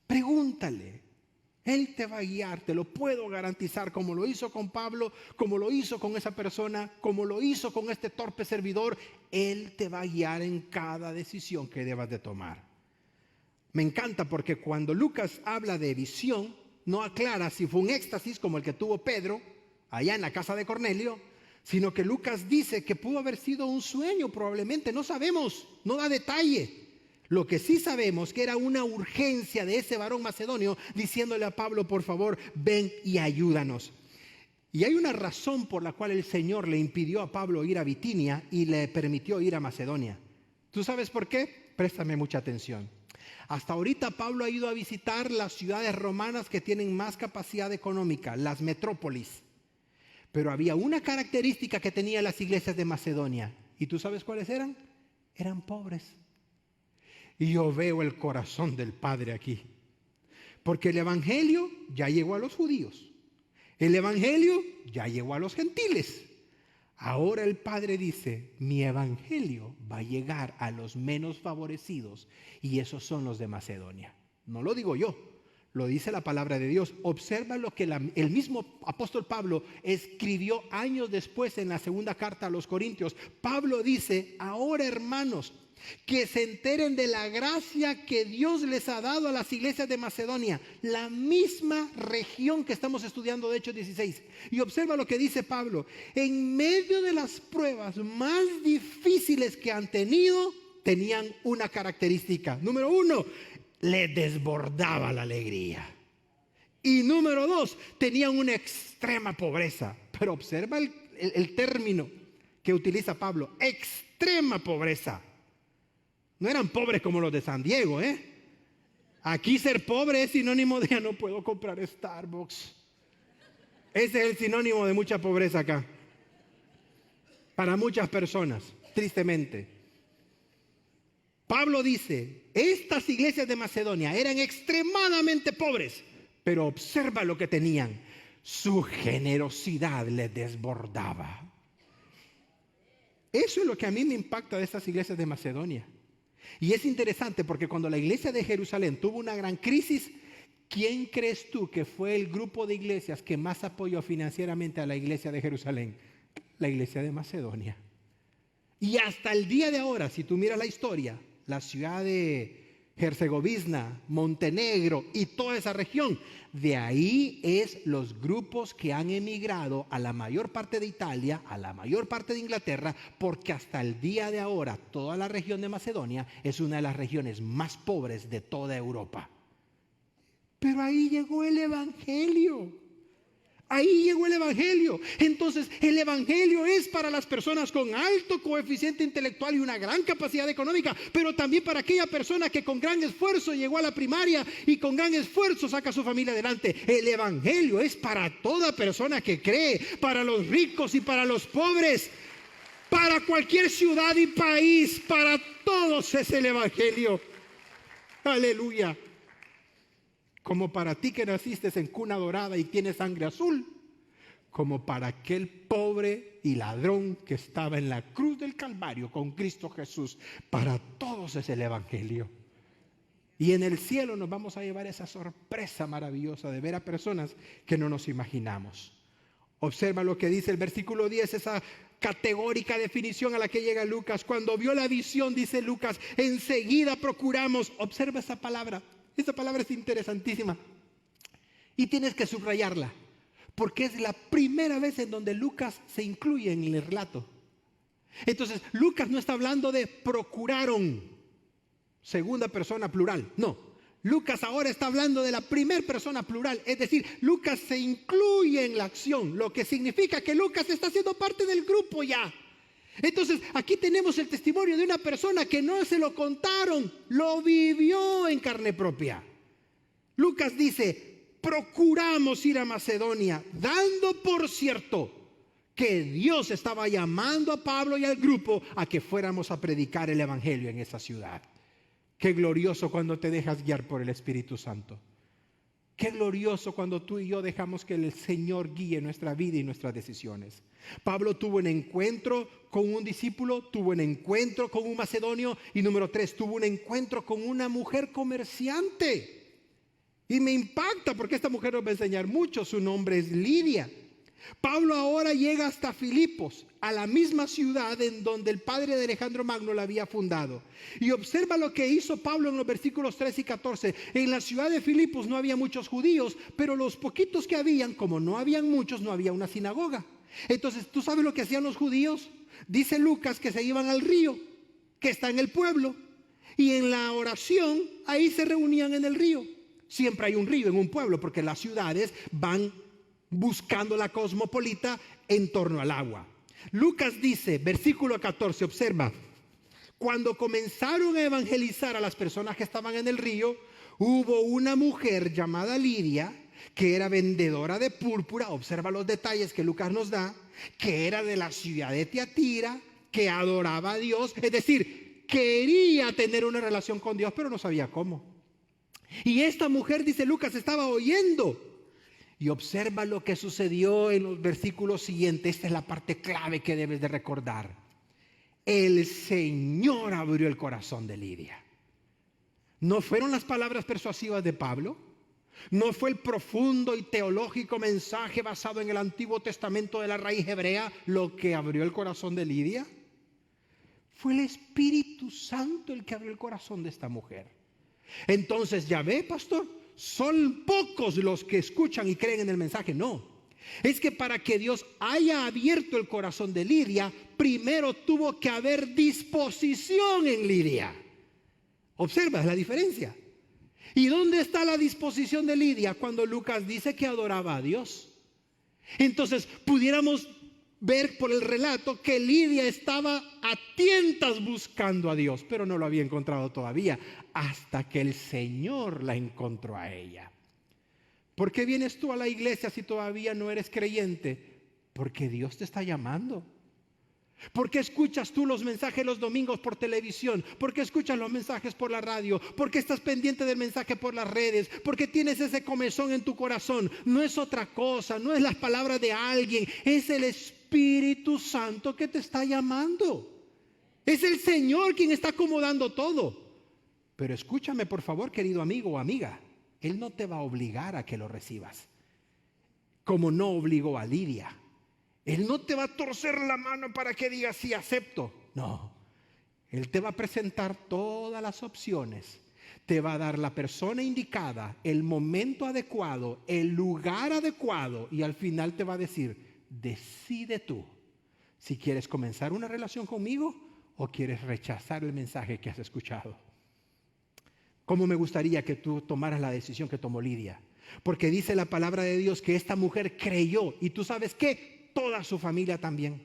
Pregúntale. Él te va a guiar, te lo puedo garantizar, como lo hizo con Pablo, como lo hizo con esa persona, como lo hizo con este torpe servidor. Él te va a guiar en cada decisión que debas de tomar. Me encanta porque cuando Lucas habla de visión, no aclara si fue un éxtasis como el que tuvo Pedro allá en la casa de Cornelio, sino que Lucas dice que pudo haber sido un sueño probablemente. No sabemos, no da detalle. Lo que sí sabemos que era una urgencia de ese varón macedonio diciéndole a Pablo: por favor, ven y ayúdanos. Y hay una razón por la cual el Señor le impidió a Pablo ir a Bitinia y le permitió ir a Macedonia. ¿Tú sabes por qué? Préstame mucha atención. Hasta ahorita Pablo ha ido a visitar las ciudades romanas que tienen más capacidad económica, las metrópolis. Pero había una característica que tenían las iglesias de Macedonia. ¿Y tú sabes cuáles eran? Eran pobres. Y yo veo el corazón del Padre aquí. Porque el evangelio ya llegó a los judíos. El evangelio ya llegó a los gentiles. Ahora el Padre dice, mi evangelio va a llegar a los menos favorecidos, y esos son los de Macedonia. No lo digo yo, lo dice la palabra de Dios. Observa lo que el mismo apóstol Pablo escribió años después en la segunda carta a los Corintios. Pablo dice, ahora hermanos, que se enteren de la gracia que Dios les ha dado a las iglesias de Macedonia, la misma región que estamos estudiando de Hechos 16. Y observa lo que dice Pablo: en medio de las pruebas más difíciles que han tenido, tenían una característica. Número 1, les desbordaba la alegría. Y número 2, tenían una extrema pobreza. Pero observa el término que utiliza Pablo: extrema pobreza. No eran pobres como los de San Diego, Aquí ser pobre es sinónimo de ya no puedo comprar Starbucks. Ese es el sinónimo de mucha pobreza acá. Para muchas personas, tristemente. Pablo dice, estas iglesias de Macedonia eran extremadamente pobres, pero observa lo que tenían. Su generosidad les desbordaba. Eso es lo que a mí me impacta de estas iglesias de Macedonia. Y es interesante porque cuando la iglesia de Jerusalén tuvo una gran crisis, ¿quién crees tú que fue el grupo de iglesias que más apoyó financieramente a la iglesia de Jerusalén? La iglesia de Macedonia. Y hasta el día de ahora, si tú miras la historia, la ciudad de Herzegovina, Montenegro y toda esa región, de ahí es los grupos que han emigrado a la mayor parte de Italia, a la mayor parte de Inglaterra, porque hasta el día de ahora toda la región de Macedonia es una de las regiones más pobres de toda Europa. Pero ahí llegó el evangelio. Ahí llegó el evangelio. Entonces el evangelio es para las personas con alto coeficiente intelectual y una gran capacidad económica, pero también para aquella persona que con gran esfuerzo llegó a la primaria y con gran esfuerzo saca a su familia adelante. El evangelio es para toda persona que cree, para los ricos y para los pobres, para cualquier ciudad y país, para todos es el evangelio. Aleluya. Como para ti que naciste en cuna dorada y tienes sangre azul, como para aquel pobre y ladrón que estaba en la cruz del Calvario con Cristo Jesús. Para todos es el evangelio. Y en el cielo nos vamos a llevar esa sorpresa maravillosa de ver a personas que no nos imaginamos. Observa lo que dice el versículo 10, esa categórica definición a la que llega Lucas. Cuando vio la visión, dice Lucas, enseguida procuramos. Observa esa palabra. Esta palabra es interesantísima y tienes que subrayarla porque es la primera vez en donde Lucas se incluye en el relato. Entonces Lucas no está hablando de procuraron, segunda persona plural, no. Lucas ahora está hablando de la primera persona plural, es decir, Lucas se incluye en la acción, lo que significa que Lucas está siendo parte del grupo ya. Entonces aquí tenemos el testimonio de una persona que no se lo contaron, lo vivió en carne propia. Lucas dice, procuramos ir a Macedonia, dando por cierto que Dios estaba llamando a Pablo y al grupo a que fuéramos a predicar el evangelio en esa ciudad. Qué glorioso cuando te dejas guiar por el Espíritu Santo. Qué glorioso cuando tú y yo dejamos que el Señor guíe nuestra vida y nuestras decisiones. Pablo tuvo un encuentro con un discípulo, tuvo un encuentro con un macedonio y número 3, tuvo un encuentro con una mujer comerciante. Y me impacta porque esta mujer nos va a enseñar mucho, su nombre es Lidia. Pablo ahora llega hasta Filipos, a la misma ciudad en donde el padre de Alejandro Magno la había fundado. Y observa lo que hizo Pablo en los versículos 13 y 14. En la ciudad de Filipos no había muchos judíos, pero los poquitos que habían, como no habían muchos, no había una sinagoga. Entonces, ¿tú sabes lo que hacían los judíos? Dice Lucas que se iban al río, que está en el pueblo, y en la oración, ahí se reunían en el río. Siempre hay un río en un pueblo, porque las ciudades van buscando la cosmopolita en torno al agua. Lucas dice, versículo 14, observa, cuando comenzaron a evangelizar a las personas que estaban en el río, hubo una mujer llamada Lidia que era vendedora de púrpura, observa los detalles que Lucas nos da, que era de la ciudad de Tiatira, que adoraba a Dios, es decir, quería tener una relación con Dios, pero no sabía cómo. Y esta mujer, dice Lucas, estaba oyendo. Y observa lo que sucedió en los versículos siguientes. Esta es la parte clave que debes de recordar. El Señor abrió el corazón de Lidia. No fueron las palabras persuasivas de Pablo. No fue el profundo y teológico mensaje basado en el Antiguo Testamento de la raíz hebrea lo que abrió el corazón de Lidia. Fue el Espíritu Santo el que abrió el corazón de esta mujer. Entonces, ya ve, pastor, son pocos los que escuchan y creen en el mensaje. No, es que para que Dios haya abierto el corazón de Lidia, primero tuvo que haber disposición en Lidia. ¿Observas la diferencia? ¿Y dónde está la disposición de Lidia cuando Lucas dice que adoraba a Dios? Entonces pudiéramos ver por el relato que Lidia estaba a tientas buscando a Dios, pero no lo había encontrado todavía, hasta que el Señor la encontró a ella. ¿Por qué vienes tú a la iglesia si todavía no eres creyente? Porque Dios te está llamando. ¿Por qué escuchas tú los mensajes los domingos por televisión? ¿Por qué escuchas los mensajes por la radio? ¿Por qué estás pendiente del mensaje por las redes? ¿Por qué tienes ese comezón en tu corazón? No es otra cosa, no es las palabras de alguien, es el Espíritu Santo que te está llamando. Es el Señor quien está acomodando todo. Pero escúchame por favor, querido amigo o amiga, Él no te va a obligar a que lo recibas, como no obligó a Lidia. Él no te va a torcer la mano para que digas sí, acepto. No, Él te va a presentar todas las opciones. Te va a dar la persona indicada, el momento adecuado, el lugar adecuado. Y al final te va a decir, decide tú si quieres comenzar una relación conmigo o quieres rechazar el mensaje que has escuchado. ¿Cómo me gustaría que tú tomaras la decisión que tomó Lidia? Porque dice la palabra de Dios que esta mujer creyó. ¿Y tú sabes qué? Toda su familia también.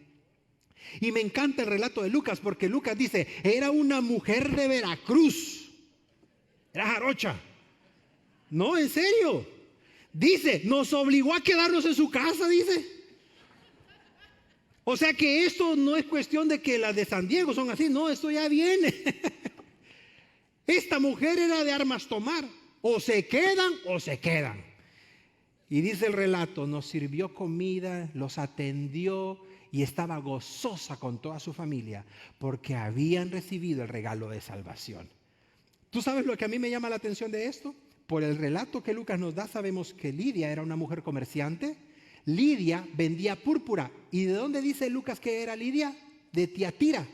Y me encanta el relato de Lucas, porque Lucas dice, era una mujer de Veracruz, era jarocha. No, en serio. Dice, nos obligó a quedarnos en su casa, dice. O sea que esto no es cuestión de que las de San Diego son así, no, esto ya viene. Esta mujer era de armas tomar, o se quedan o se quedan. Y dice el relato, nos sirvió comida, los atendió y estaba gozosa con toda su familia porque habían recibido el regalo de salvación. ¿Tú sabes lo que a mí me llama la atención de esto? Por el relato que Lucas nos da, sabemos que Lidia era una mujer comerciante. Lidia vendía púrpura. ¿Y de dónde dice Lucas que era Lidia? De Tiatira.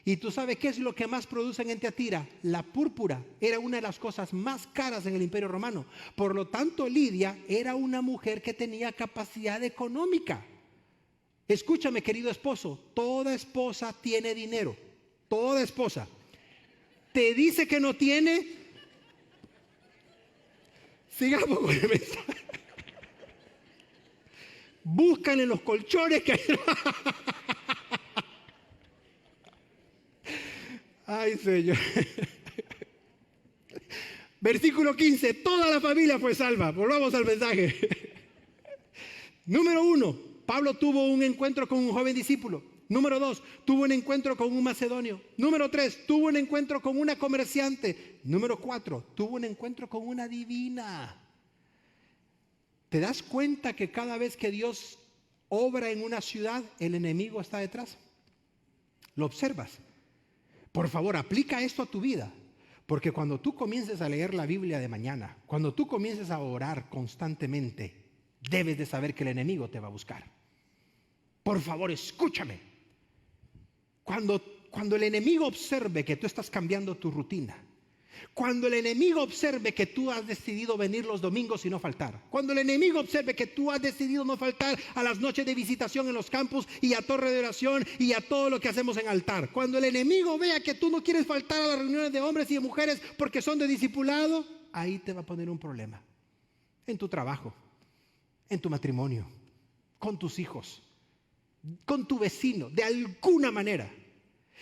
¿Y tú sabes qué es lo que más producen en Tiatira? La púrpura. Era una de las cosas más caras en el Imperio Romano. Por lo tanto, Lidia era una mujer que tenía capacidad económica. Escúchame, querido esposo, toda esposa tiene dinero. Toda esposa. ¿Te dice que no tiene? Sigamos con el mensaje. Buscan en los colchones que hay. Ay, Señor. Versículo 15. Toda la familia fue salva. Volvamos al mensaje. Número 1. Pablo tuvo un encuentro con un joven discípulo. Número 2. Tuvo un encuentro con un macedonio. Número 3. Tuvo un encuentro con una comerciante. Número 4. Tuvo un encuentro con una divina. ¿Te das cuenta que cada vez que Dios obra en una ciudad, el enemigo está detrás? ¿Lo observas? Por favor, aplica esto a tu vida, porque cuando tú comiences a leer la Biblia de mañana, cuando tú comiences a orar constantemente, debes de saber que el enemigo te va a buscar. Por favor, escúchame. Cuando el enemigo observe que tú estás cambiando tu rutina, cuando el enemigo observe que tú has decidido venir los domingos y no faltar, cuando el enemigo observe que tú has decidido no faltar a las noches de visitación en los campus y a torre de oración y a todo lo que hacemos en altar, cuando el enemigo vea que tú no quieres faltar a las reuniones de hombres y de mujeres porque son de discipulado, ahí te va a poner un problema. En tu trabajo, en tu matrimonio, con tus hijos, con tu vecino, de alguna manera.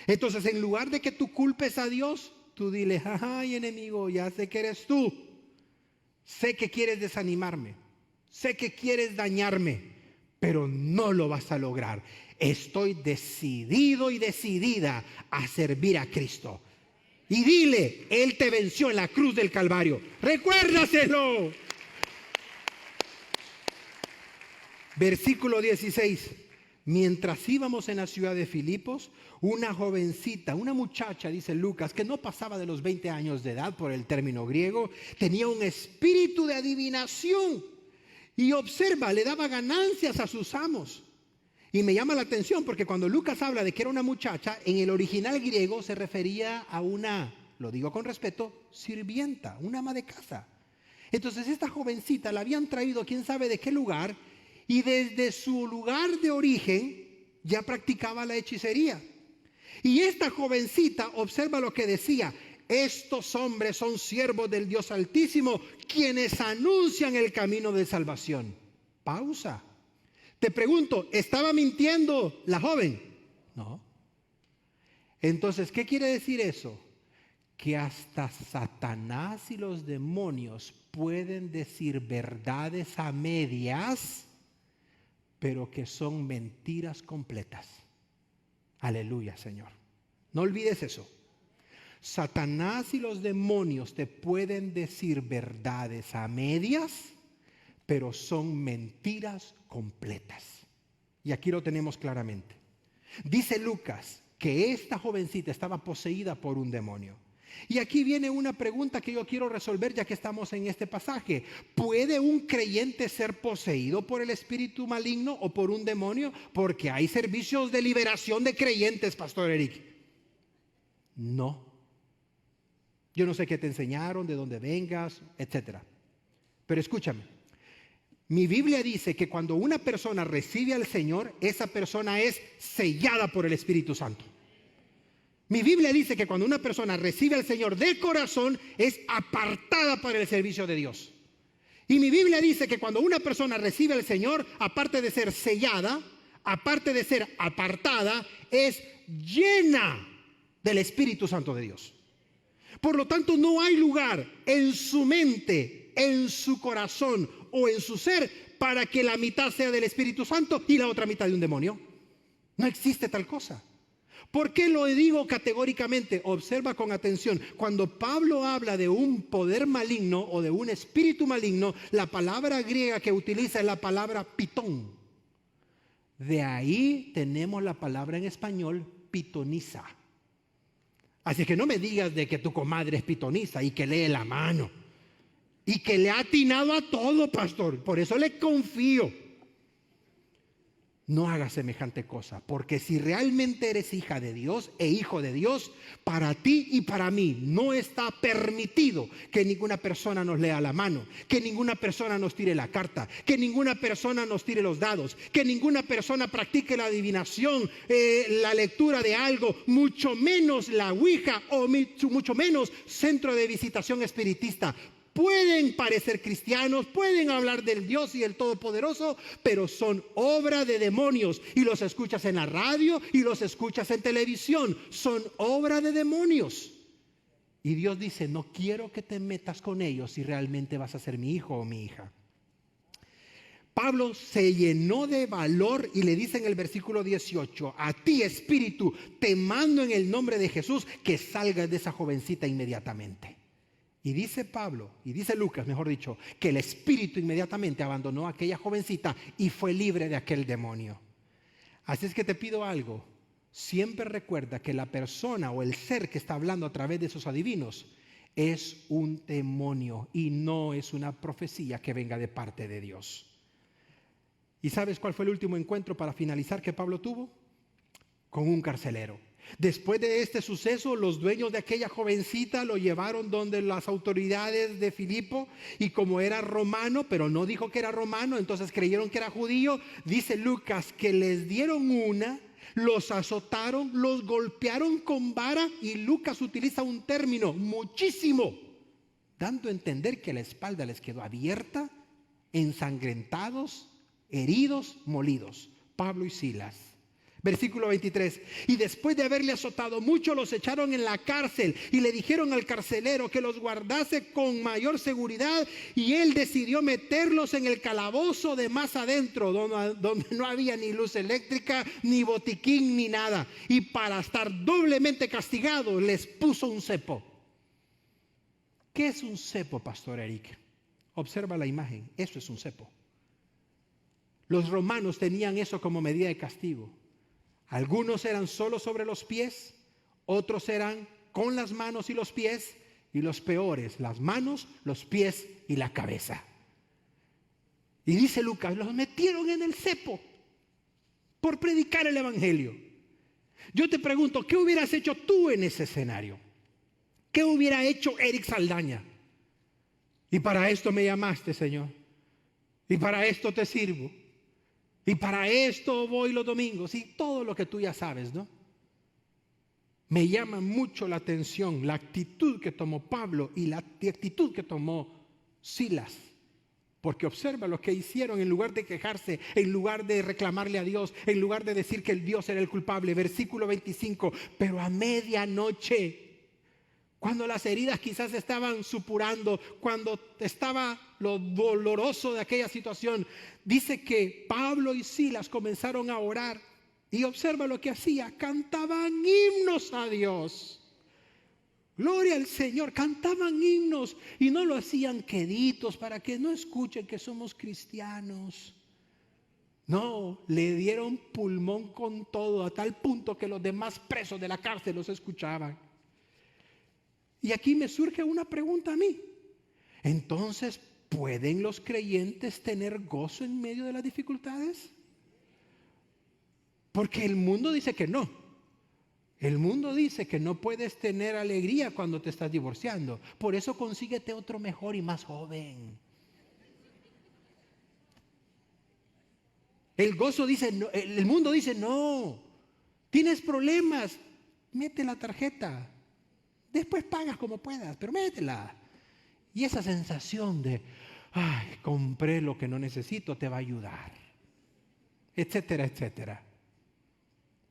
Entonces, en lugar de que tú culpes a Dios, tú dile, ay enemigo, ya sé que eres tú. Sé que quieres desanimarme. sé que quieres dañarme, pero no lo vas a lograr. Estoy decidido y decidida a servir a Cristo. Y dile, Él te venció en la cruz del Calvario. Recuérdaselo. Versículo 16. Mientras íbamos en la ciudad de Filipos, una jovencita, una muchacha, dice Lucas, que no pasaba de los 20 años de edad por el término griego, tenía un espíritu de adivinación. Y observa, le daba ganancias a sus amos. Y me llama la atención porque cuando Lucas habla de que era una muchacha, en el original griego se refería a una, lo digo con respeto, sirvienta, una ama de casa. Entonces esta jovencita la habían traído quién sabe de qué lugar, y desde su lugar de origen ya practicaba la hechicería. Y esta jovencita, observa lo que decía: estos hombres son siervos del Dios Altísimo, quienes anuncian el camino de salvación. Pausa. Te pregunto, ¿estaba mintiendo la joven? No. Entonces, ¿qué quiere decir eso? Que hasta Satanás y los demonios pueden decir verdades a medias, pero que son mentiras completas. Aleluya, Señor. No olvides eso. Satanás y los demonios te pueden decir verdades a medias, pero son mentiras completas. Y aquí lo tenemos claramente. Dice Lucas que esta jovencita estaba poseída por un demonio. Y aquí viene una pregunta que yo quiero resolver ya que estamos en este pasaje. ¿Puede un creyente ser poseído por el espíritu maligno o por un demonio? Porque hay servicios de liberación de creyentes, Pastor Eric. No. Yo no sé qué te enseñaron, de dónde vengas, etcétera. Pero escúchame. Mi Biblia dice que cuando una persona recibe al Señor, esa persona es sellada por el Espíritu Santo. Mi Biblia dice que cuando una persona recibe al Señor de corazón, es apartada para el servicio de Dios. Y mi Biblia dice que cuando una persona recibe al Señor, aparte de ser sellada, aparte de ser apartada, es llena del Espíritu Santo de Dios. Por lo tanto, no hay lugar en su mente, en su corazón o en su ser para que la mitad sea del Espíritu Santo y la otra mitad de un demonio. No existe tal cosa. ¿Por qué lo digo categóricamente? Observa con atención. Cuando Pablo habla de un poder maligno o de un espíritu maligno, la palabra griega que utiliza es la palabra pitón. De ahí tenemos la palabra en español pitonisa. Así que no me digas de que tu comadre es pitonisa y que lee la mano y que le ha atinado a todo, pastor. Por eso le confío. No hagas semejante cosa, porque si realmente eres hija de Dios e hijo de Dios, para ti y para mí no está permitido que ninguna persona nos lea la mano, que ninguna persona nos tire la carta, que ninguna persona nos tire los dados, que ninguna persona practique la adivinación, la lectura de algo, mucho menos la ouija o mucho menos centro de visitación espiritista. Pueden parecer cristianos, pueden hablar del Dios y el Todopoderoso, pero son obra de demonios. Y los escuchas en la radio y los escuchas en televisión. Son obra de demonios. Y Dios dice, no quiero que te metas con ellos si realmente vas a ser mi hijo o mi hija. Pablo se llenó de valor y le dice en el versículo 18, a ti espíritu, te mando en el nombre de Jesús que salgas de esa jovencita inmediatamente. Y dice Pablo, y dice Lucas, mejor dicho, que el espíritu inmediatamente abandonó a aquella jovencita y fue libre de aquel demonio. Así es que te pido algo, siempre recuerda que la persona o el ser que está hablando a través de esos adivinos es un demonio y no es una profecía que venga de parte de Dios. ¿Y sabes cuál fue el último encuentro para finalizar que Pablo tuvo? Con un carcelero. Después de este suceso, los dueños de aquella jovencita lo llevaron donde las autoridades de Filipo, y como era romano, pero no dijo que era romano, entonces creyeron que era judío. Dice Lucas que les dieron una, los azotaron, los golpearon con vara, y Lucas utiliza un término, muchísimo, dando a entender que la espalda les quedó abierta, ensangrentados, heridos, molidos. Pablo y Silas. Versículo 23. Y después de haberle azotado mucho, los echaron en la cárcel y le dijeron al carcelero que los guardase con mayor seguridad, y él decidió meterlos en el calabozo de más adentro, donde no había ni luz eléctrica, ni botiquín, ni nada. Y para estar doblemente castigado, les puso un cepo. ¿Qué es un cepo, Pastor Eric? Observa la imagen. Eso es un cepo. Los romanos tenían eso como medida de castigo. Algunos eran solo sobre los pies, otros eran con las manos y los pies, y los peores, las manos, los pies y la cabeza. Y dice Lucas, los metieron en el cepo por predicar el evangelio. Yo te pregunto, ¿qué hubieras hecho tú en ese escenario? ¿Qué hubiera hecho Eric Saldaña? Y para esto me llamaste, Señor. Y para esto te sirvo. Y para esto voy los domingos. Y todo lo que tú ya sabes, ¿no? Me llama mucho la atención la actitud que tomó Pablo y la actitud que tomó Silas. Porque observa lo que hicieron. En lugar de quejarse, en lugar de reclamarle a Dios, en lugar de decir que el Dios era el culpable. Versículo 25. Pero a medianoche, cuando las heridas quizás estaban supurando, cuando estaba lo doloroso de aquella situación, dice que Pablo y Silas comenzaron a orar. Y observa lo que hacía: cantaban himnos a Dios. Gloria al Señor, cantaban himnos y no lo hacían queditos para que no escuchen que somos cristianos. No, le dieron pulmón con todo, a tal punto que los demás presos de la cárcel los escuchaban. Y aquí me surge una pregunta a mí. Entonces, ¿pueden los creyentes tener gozo en medio de las dificultades? Porque el mundo dice que no. El mundo dice que no puedes tener alegría cuando te estás divorciando. Por eso consíguete otro mejor y más joven. El gozo dice, no, el mundo dice no. Tienes problemas, mete la tarjeta. Después pagas como puedas, pero métela. Y esa sensación de, ay, compré lo que no necesito, te va a ayudar. Etcétera, etcétera.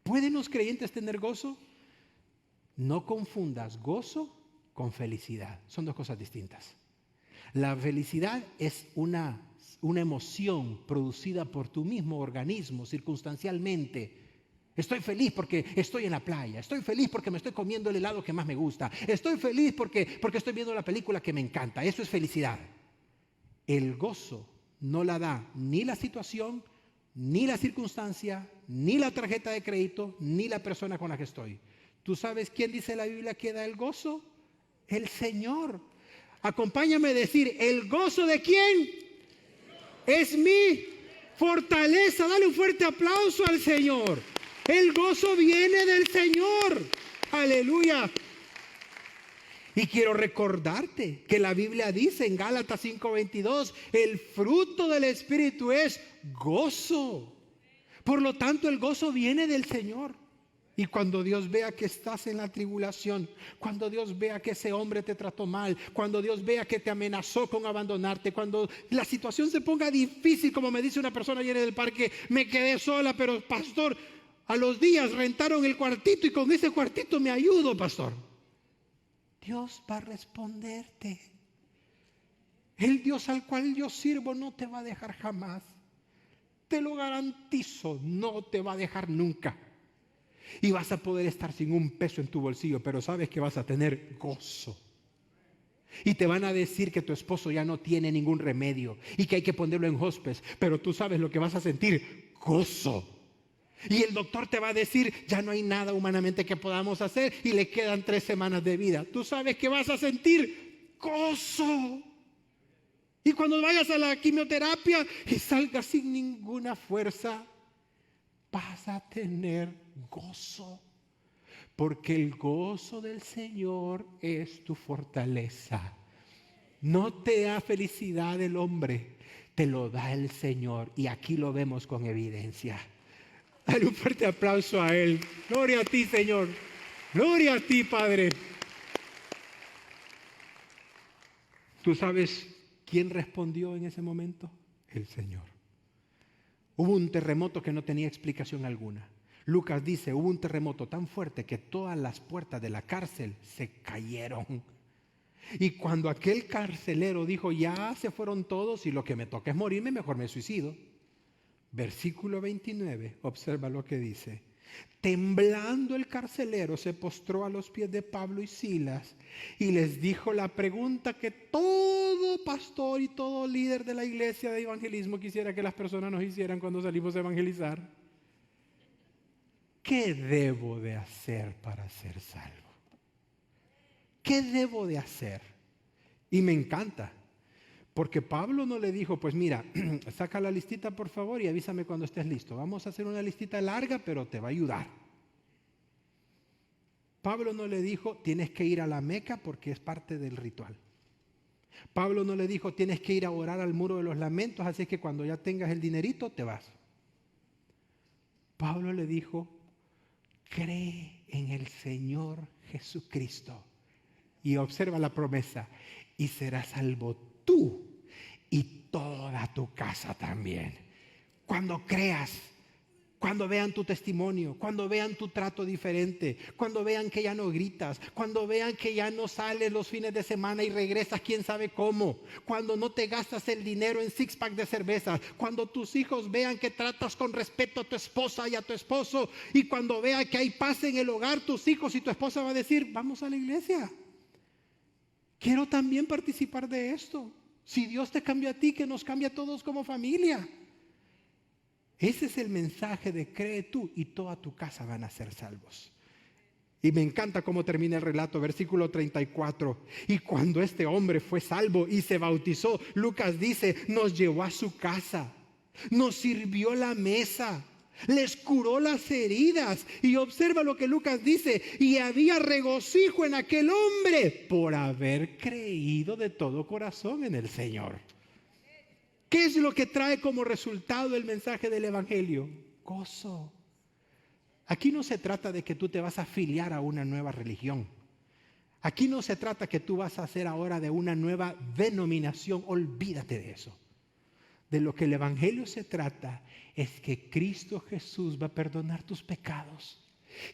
¿Pueden los creyentes tener gozo? No confundas gozo con felicidad. Son dos cosas distintas. La felicidad es una emoción producida por tu mismo organismo circunstancialmente. Estoy feliz porque estoy en la playa. Estoy feliz porque me estoy comiendo el helado que más me gusta. Estoy feliz porque estoy viendo la película que me encanta. Eso es felicidad. El gozo no la da ni la situación, ni la circunstancia, ni la tarjeta de crédito, ni la persona con la que estoy. ¿Tú sabes quién dice la Biblia que da el gozo? El Señor. Acompáñame a decir, ¿el gozo de quién? Es mi fortaleza. Dale un fuerte aplauso al Señor. El gozo viene del Señor. Aleluya. Y quiero recordarte que la Biblia dice en Gálatas 5:22, el fruto del Espíritu es gozo. Por lo tanto, el gozo viene del Señor. Y cuando Dios vea que estás en la tribulación, cuando Dios vea que ese hombre te trató mal, cuando Dios vea que te amenazó con abandonarte, cuando la situación se ponga difícil, como me dice una persona ayer en el parque, me quedé sola, pero pastor, a los días rentaron el cuartito y con ese cuartito me ayudo, pastor. Dios va a responderte. El Dios al cual yo sirvo no te va a dejar jamás. Te lo garantizo, no te va a dejar nunca. Y vas a poder estar sin un peso en tu bolsillo, pero sabes que vas a tener gozo. Y te van a decir que tu esposo ya no tiene ningún remedio y que hay que ponerlo en hospice, pero tú sabes lo que vas a sentir: gozo. Y el doctor te va a decir, ya no hay nada humanamente que podamos hacer y le quedan 3 semanas de vida. Tú sabes que vas a sentir gozo. Y cuando vayas a la quimioterapia y salgas sin ninguna fuerza, vas a tener gozo. Porque el gozo del Señor es tu fortaleza. No te da felicidad el hombre, te lo da el Señor. Y aquí lo vemos con evidencia. Dale un fuerte aplauso a Él. Gloria a ti, Señor. Gloria a ti, Padre. ¿Tú sabes quién respondió en ese momento? El Señor. Hubo un terremoto que no tenía explicación alguna. Lucas dice, hubo un terremoto tan fuerte que todas las puertas de la cárcel se cayeron. Y cuando aquel carcelero dijo, ya se fueron todos y lo que me toca es morirme, mejor me suicido. Versículo 29, observa lo que dice. Temblando el carcelero se postró a los pies de Pablo y Silas y les dijo la pregunta que todo pastor y todo líder de la iglesia de evangelismo quisiera que las personas nos hicieran cuando salimos a evangelizar. ¿Qué debo de hacer para ser salvo? ¿Qué debo de hacer? Y me encanta, porque Pablo no le dijo, pues mira, saca la listita por favor y avísame cuando estés listo. Vamos a hacer una listita larga, pero te va a ayudar. Pablo no le dijo, tienes que ir a la Meca porque es parte del ritual. Pablo no le dijo, tienes que ir a orar al muro de los lamentos, así que cuando ya tengas el dinerito te vas. Pablo le dijo, cree en el Señor Jesucristo. Y observa la promesa, y serás salvo tú y toda tu casa también. Cuando creas, cuando vean tu testimonio, cuando vean tu trato diferente, cuando vean que ya no gritas, cuando vean que ya no sales los fines de semana y regresas quién sabe cómo, cuando no te gastas el dinero en six pack de cervezas, cuando tus hijos vean que tratas con respeto a tu esposa y a tu esposo, y cuando vean que hay paz en el hogar, tus hijos y tu esposa van a decir, vamos a la iglesia. Quiero también participar de esto. Si Dios te cambia a ti, que nos cambia a todos como familia. Ese es el mensaje de cree tú y toda tu casa van a ser salvos. Y me encanta cómo termina el relato, versículo 34. Y cuando este hombre fue salvo y se bautizó, Lucas dice, nos llevó a su casa, nos sirvió la mesa, les curó las heridas. Y observa lo que Lucas dice, y había regocijo en aquel hombre por haber creído de todo corazón en el Señor. ¿Qué es lo que trae como resultado el mensaje del evangelio? Gozo. Aquí no se trata de que tú te vas a afiliar a una nueva religión. Aquí no se trata que tú vas a hacer ahora de una nueva denominación. Olvídate de eso. De lo que el evangelio se trata es que Cristo Jesús va a perdonar tus pecados.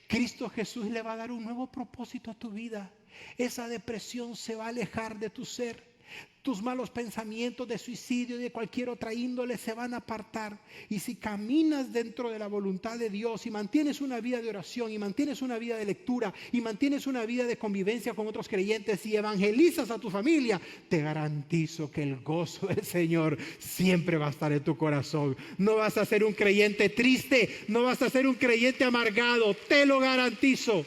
Cristo Jesús le va a dar un nuevo propósito a tu vida. Esa depresión se va a alejar de tu ser. Tus malos pensamientos de suicidio y de cualquier otra índole se van a apartar. Y si caminas dentro de la voluntad de Dios y mantienes una vida de oración y mantienes una vida de lectura y mantienes una vida de convivencia con otros creyentes y evangelizas a tu familia, te garantizo que el gozo del Señor siempre va a estar en tu corazón. No vas a ser un creyente triste, no vas a ser un creyente amargado, te lo garantizo.